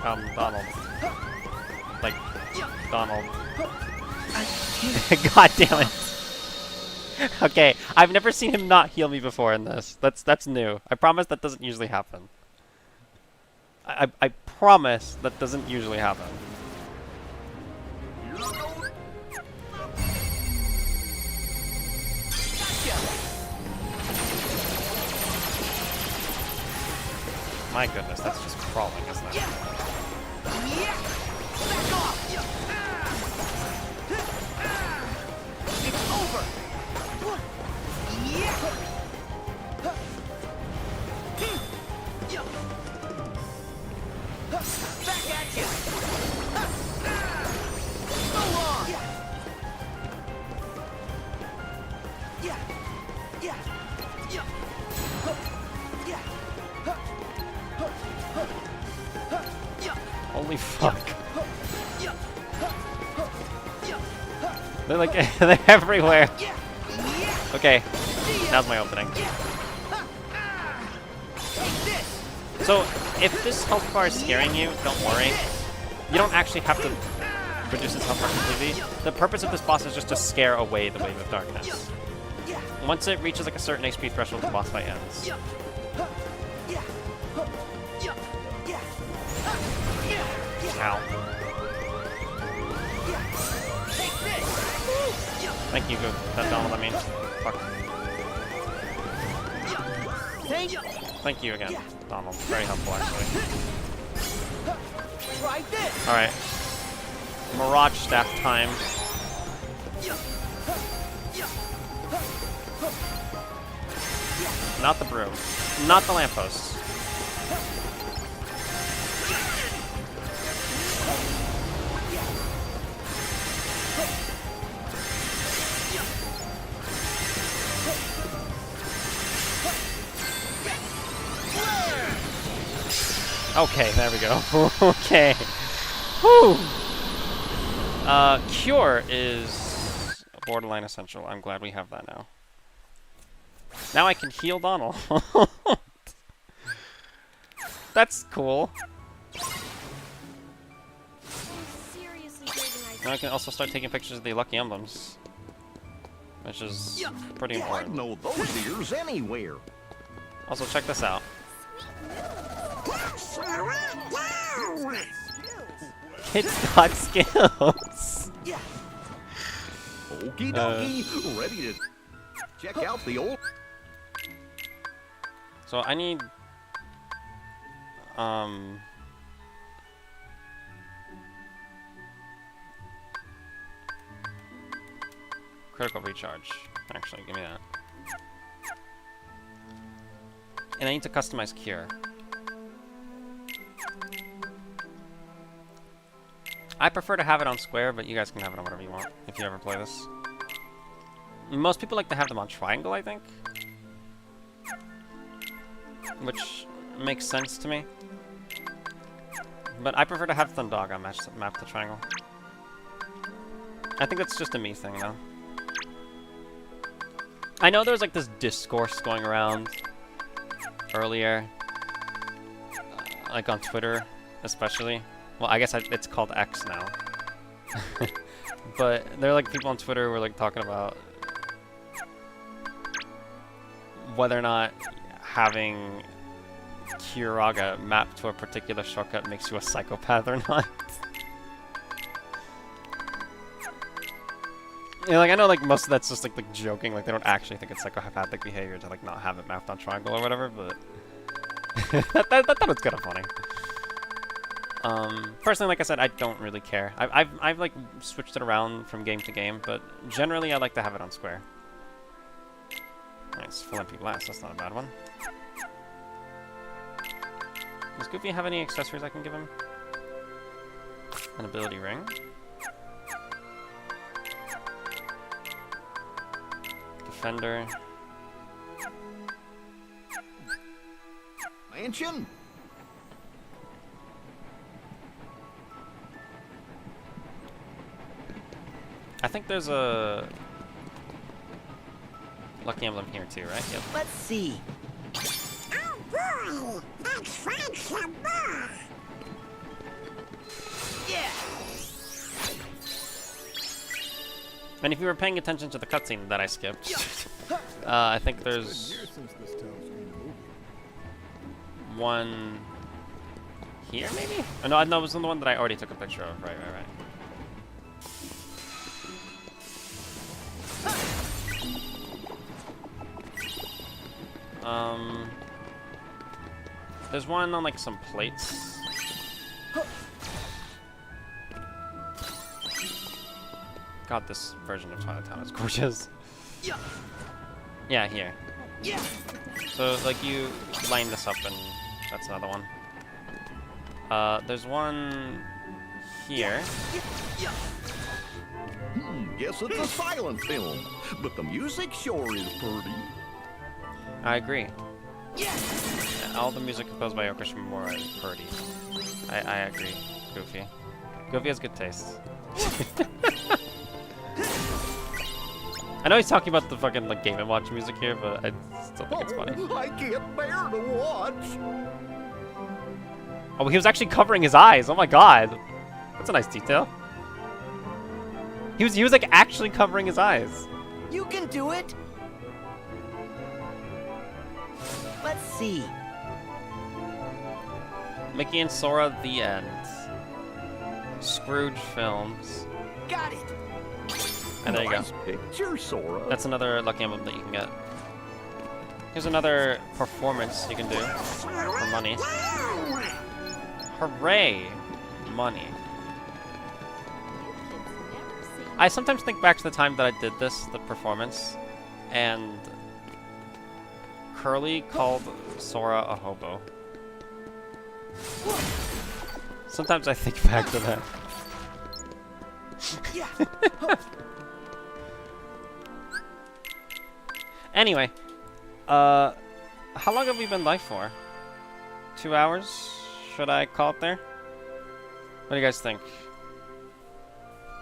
Donald. Like, Donald. God damn it. Okay, I've never seen him not heal me before in this. That's new. I promise that doesn't usually happen. I promise that doesn't usually happen. My goodness, that's just crawling, isn't it? It's over. Back at you. So long. Holy fuck. They're like, they're everywhere. Okay, now's my opening. So, if this health bar is scaring you, don't worry. You don't actually have to reduce its health bar completely. The purpose of this boss is just to scare away the wave of darkness. Once it reaches like a certain HP threshold, the boss fight ends. Ow. Thank you, that Donald, I mean. Fuck. Thank you again, Donald. Very helpful, actually. Try this. Alright. Mirage staff time. Not the broom. Not the lamppost. Okay, there we go. Okay. Whew. Cure is borderline essential. I'm glad we have that now. Now I can heal Donald. That's cool. Now I can also start taking pictures of the lucky emblems, which is pretty I'd important. know those ears anywhere. Also, check this out. Kid's got skills. Okie dokie, ready to check out the old. So I need critical recharge. Actually, give me that. And I need to customize cure. I prefer to have it on square, but you guys can have it on whatever you want if you ever play this. Most people like to have them on triangle, I think. Which makes sense to me. But I prefer to have Thundaga mapped to triangle. I think that's just a me thing, though. I know there was like this discourse going around earlier, like on Twitter, especially. Well, I guess it's called X now. But there are like people on Twitter who were like talking about whether or not having Kiraga mapped to a particular shortcut makes you a psychopath or not. Yeah, like I know like most of that's just like joking, like they don't actually think it's psychopathic behavior to like not have it mapped on triangle or whatever, but that was kind of funny. Personally, like I said, I don't really care. I've like switched it around from game to game, but generally I like to have it on square. Nice, full MP blast, that's not a bad one. Does Goofy have any accessories I can give him? An ability ring. Defender. Mansion? I think there's a lucky emblem here too, right? Yep. Let's see. Oh boy, let's find some more. And if you were paying attention to the cutscene that I skipped, I think there's one here, maybe? Oh, no, it was the one that I already took a picture of. Right. There's one on like some plates. God, this version of Twilight Town is gorgeous. Yeah, here. So, like, you line this up, and that's another one. There's one here. Guess it's a silent film, but the music sure is pretty. I agree. Yeah, all the music composed by Yoko Shimomura is pretty. I agree, Goofy. Goofy has good taste. I know he's talking about the fucking like Game & Watch music here, but I still think it's funny. I can't bear to watch. Oh, he was actually covering his eyes. Oh my god, that's a nice detail. He was like actually covering his eyes. You can do it. Let's see. Mickey and Sora, the end. Scrooge Films. Got it. And there you go. Nice picture, Sora. That's another lucky emblem that you can get. Here's another performance you can do for money. Hooray! Money. I sometimes think back to the time that I did this, the performance, and Curly called Sora a hobo. Sometimes I think back to that. Anyway, how long have we been live for? 2 hours? Should I call it there? What do you guys think?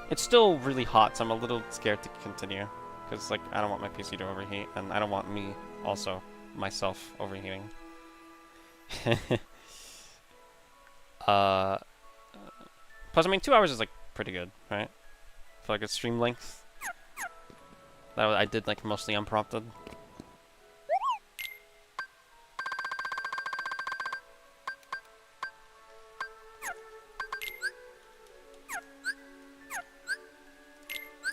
It's still really hot, so I'm a little scared to continue. Because, like, I don't want my PC to overheat, and I don't want me, also, myself, overheating. Plus, I mean, 2 hours is, like, pretty good, right? For, like, a stream length. That I did, like, mostly unprompted.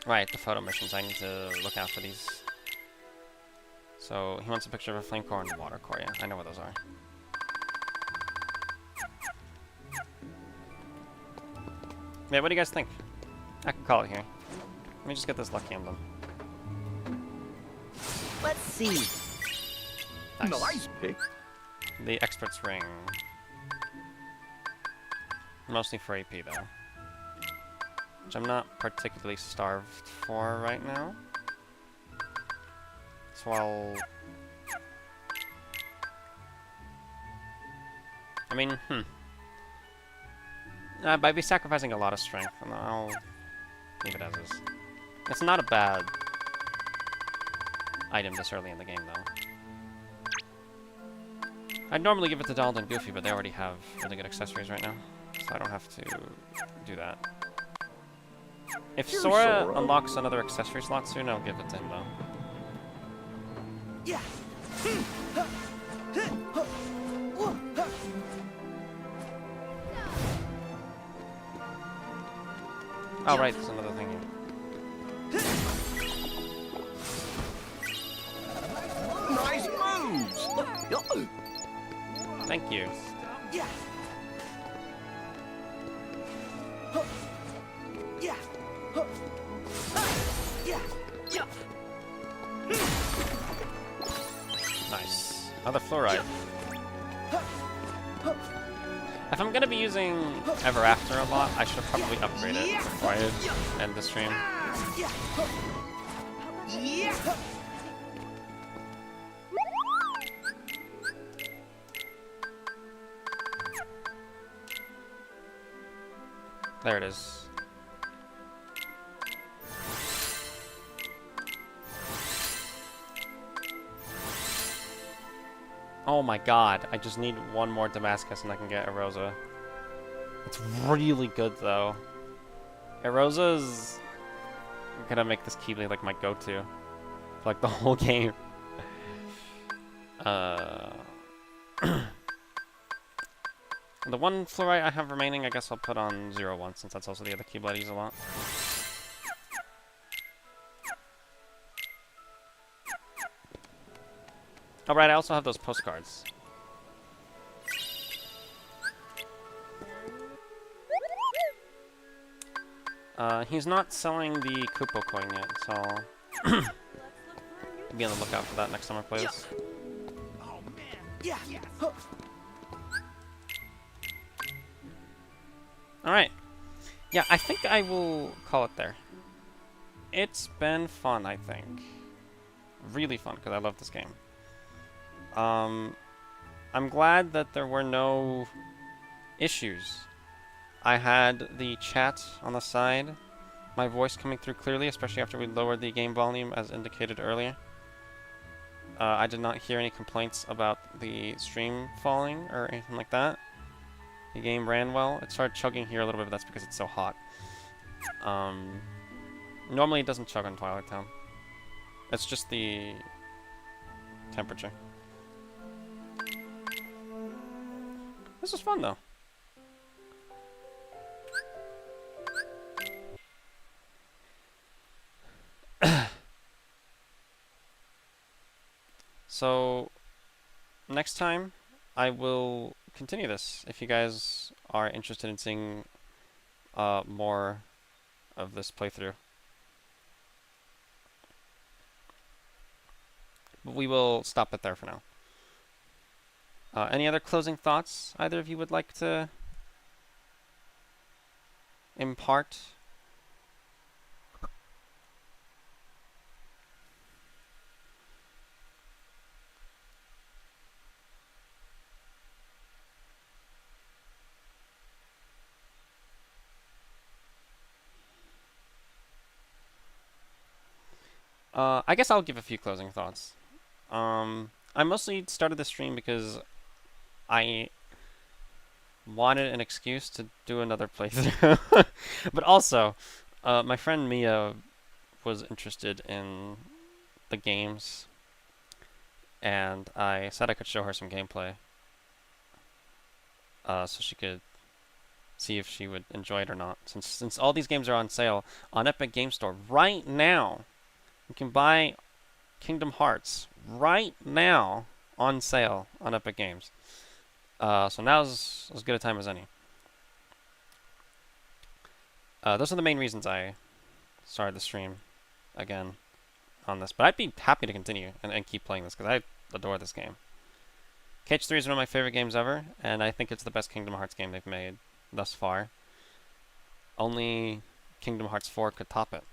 Right, the photo missions. I need to look out for these. So, he wants a picture of a flame core and a water core. Yeah, I know what those are. Yeah, what do you guys think? I can call it here. Let me just get this lucky emblem. Let's see. Nice pick. The Expert's Ring. Mostly for AP, though. Which I'm not particularly starved for right now. So I mean, I'd be sacrificing a lot of strength, and I'll leave it as is. It's not a bad item this early in the game, though. I'd normally give it to Donald and Goofy, but they already have really good accessories right now, so I don't have to do that. If Sora unlocks another accessory slot soon, I'll give it to him, though. Yeah. Oh, right, there's another thing here. Nice moves. Thank you. Yeah. Yeah. Yeah. Yeah. Nice. Another fluoride. If I'm gonna be using Ever After a lot, I should probably upgrade it before I end the stream. There it is. Oh my god, I just need one more Damascus and I can get Erosa. It's really good though. Erosa's I'm gonna make this Keyblade like my go-to for like the whole game. The one fluorite I have remaining, I guess I'll put on 0-1 since that's also the other Keyblade I use a lot. Alright, I also have those postcards. He's not selling the Kupo coin yet, so be on the lookout for that next time I play this. Oh man. Yeah. Huh. Alright. Yeah, I think I will call it there. It's been fun, I think. Really fun, because I love this game. I'm glad that there were no issues. I had the chat on the side, my voice coming through clearly, especially after we lowered the game volume as indicated earlier. I did not hear any complaints about the stream falling or anything like that. The game ran well. It started chugging here a little bit, but that's because it's so hot. Normally it doesn't chug on Twilight Town. It's just the temperature. This was fun though. So, next time, I will continue this. If you guys are interested in seeing more of this playthrough. But we will stop it there for now. Any other closing thoughts either of you would like to impart? I guess I'll give a few closing thoughts. I mostly started the stream because I wanted an excuse to do another playthrough. But also, my friend Mia was interested in the games, and I said I could show her some gameplay, so she could see if she would enjoy it or not. Since all these games are on sale on Epic Game Store right now, you can buy Kingdom Hearts right now on sale on Epic Games. So now's as good a time as any. Those are the main reasons I started the stream again on this. But I'd be happy to continue and keep playing this because I adore this game. KH3 is one of my favorite games ever, and I think it's the best Kingdom Hearts game they've made thus far. Only Kingdom Hearts 4 could top it.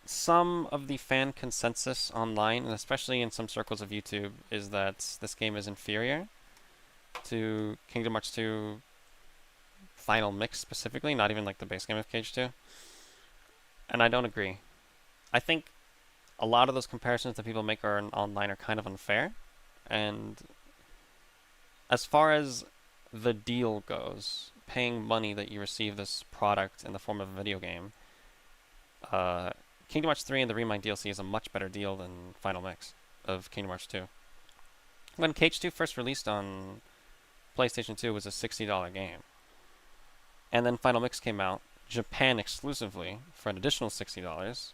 Some of the fan consensus online, and especially in some circles of YouTube, is that this game is inferior to Kingdom Hearts 2 Final Mix specifically, not even like the base game of KH2. And I don't agree. I think a lot of those comparisons that people make online are kind of unfair. And as far as the deal goes, paying money that you receive this product in the form of a video game, Kingdom Hearts 3 and the Remind DLC is a much better deal than Final Mix of Kingdom Hearts 2. When KH2 first released on PlayStation 2, it was a $60 game. And then Final Mix came out, Japan exclusively, for an additional $60.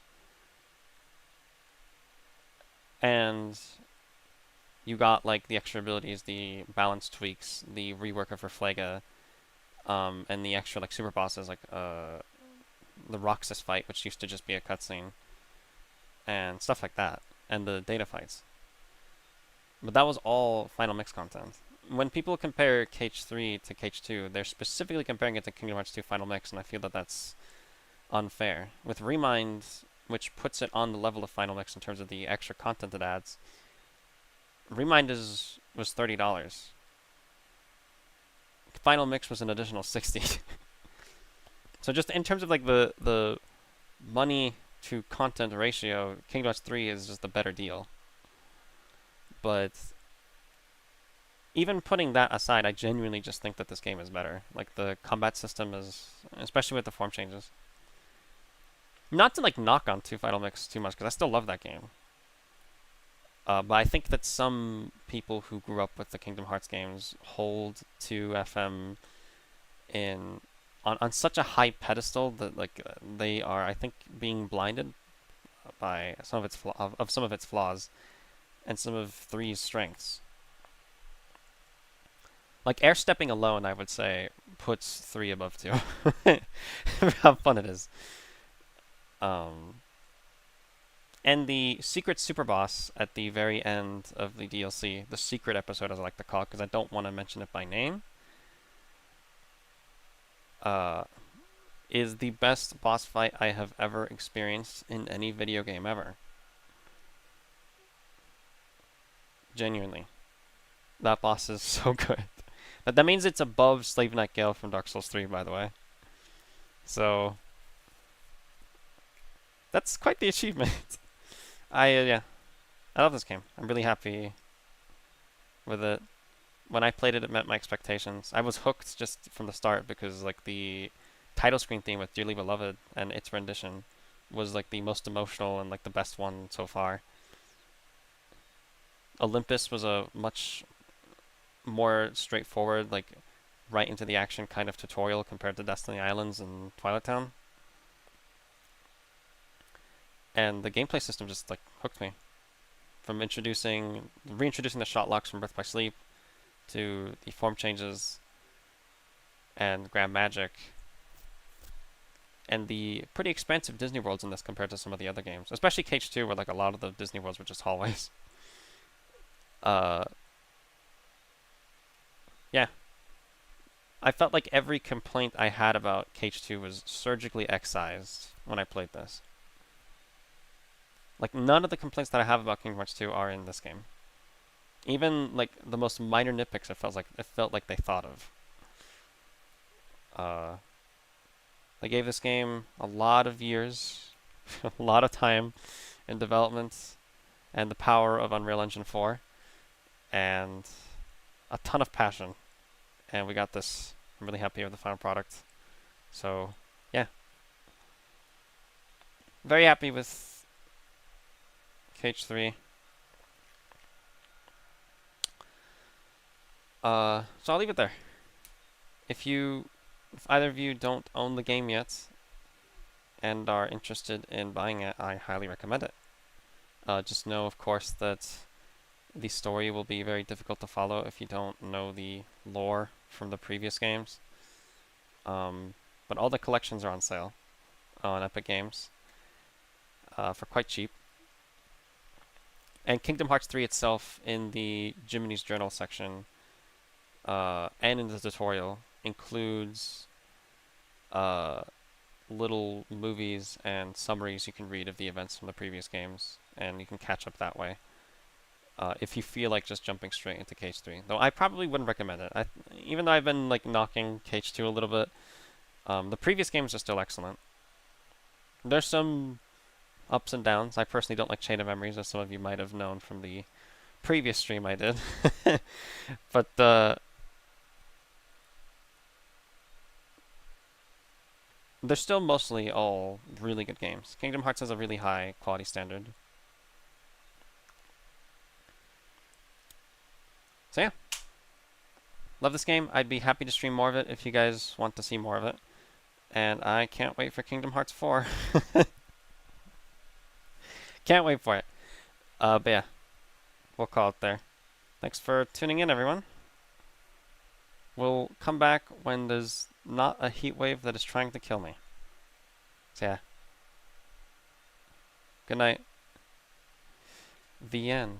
And you got like the extra abilities, the balance tweaks, the rework of Reflega, and the extra like super bosses like the Roxas fight, which used to just be a cutscene, and stuff like that, and the data fights. But that was all Final Mix content. When people compare KH3 to KH2, they're specifically comparing it to Kingdom Hearts 2 Final Mix, and I feel that that's unfair. With Remind, which puts it on the level of Final Mix in terms of the extra content it adds, Remind was $30. Final Mix was an additional $60. So just in terms of like the money to content ratio, Kingdom Hearts 3 is just a better deal. But even putting that aside, I genuinely just think that this game is better. Like, the combat system is, especially with the form changes. Not to, like, knock on 2 Final Mix too much, because I still love that game. But I think that some people who grew up with the Kingdom Hearts games hold 2FM on such a high pedestal that, like, they are, I think, being blinded by some of its flaws and some of 3's strengths. Like, air stepping alone, I would say, puts 3 above 2. How fun it is. And the secret super boss at the very end of the DLC, the secret episode as I like to call it, because I don't want to mention it by name, is the best boss fight I have ever experienced in any video game ever. Genuinely. That boss is so good. But that means it's above Slave Knight Gale from Dark Souls 3, by the way. So, that's quite the achievement. Yeah, I love this game. I'm really happy with it. When I played it, it met my expectations. I was hooked just from the start because, like, the title screen theme with Dearly Beloved and its rendition was, like, the most emotional and, like, the best one so far. Olympus was a much more straightforward, like, right into the action kind of tutorial compared to Destiny Islands and Twilight Town. And the gameplay system just, like, hooked me. From reintroducing the shot locks from Birth by Sleep to the form changes and Grand Magic and the pretty expansive Disney worlds in this compared to some of the other games, especially KH2, where, like, a lot of the Disney worlds were just hallways. Yeah. I felt like every complaint I had about KH2 was surgically excised when I played this. Like, none of the complaints that I have about Kingdom Hearts 2 are in this game. Even, like, the most minor nitpicks, it felt like they thought of. They gave this game a lot of years, a lot of time in development, and the power of Unreal Engine 4, and a ton of passion. And we got this. I'm really happy with the final product. So, yeah. Very happy with KH3. So I'll leave it there. If either of you don't own the game yet and are interested in buying it, I highly recommend it. Just know, of course, that the story will be very difficult to follow if you don't know the lore from the previous games. But all the collections are on sale on Epic Games for quite cheap. And Kingdom Hearts 3 itself, in the Jiminy's Journal section and in the tutorial, includes little movies and summaries you can read of the events from the previous games, and you can catch up that way. If you feel like just jumping straight into KH3. Though I probably wouldn't recommend it. Even though I've been, like, knocking KH2 a little bit, the previous games are still excellent. There's some ups and downs. I personally don't like Chain of Memories, as some of you might have known from the previous stream I did. But they're still mostly all really good games. Kingdom Hearts has a really high quality standard. So yeah, love this game. I'd be happy to stream more of it if you guys want to see more of it. And I can't wait for Kingdom Hearts 4. Can't wait for it. But yeah, we'll call it there. Thanks for tuning in, everyone. We'll come back when there's not a heat wave that is trying to kill me. So yeah. Good night. The end.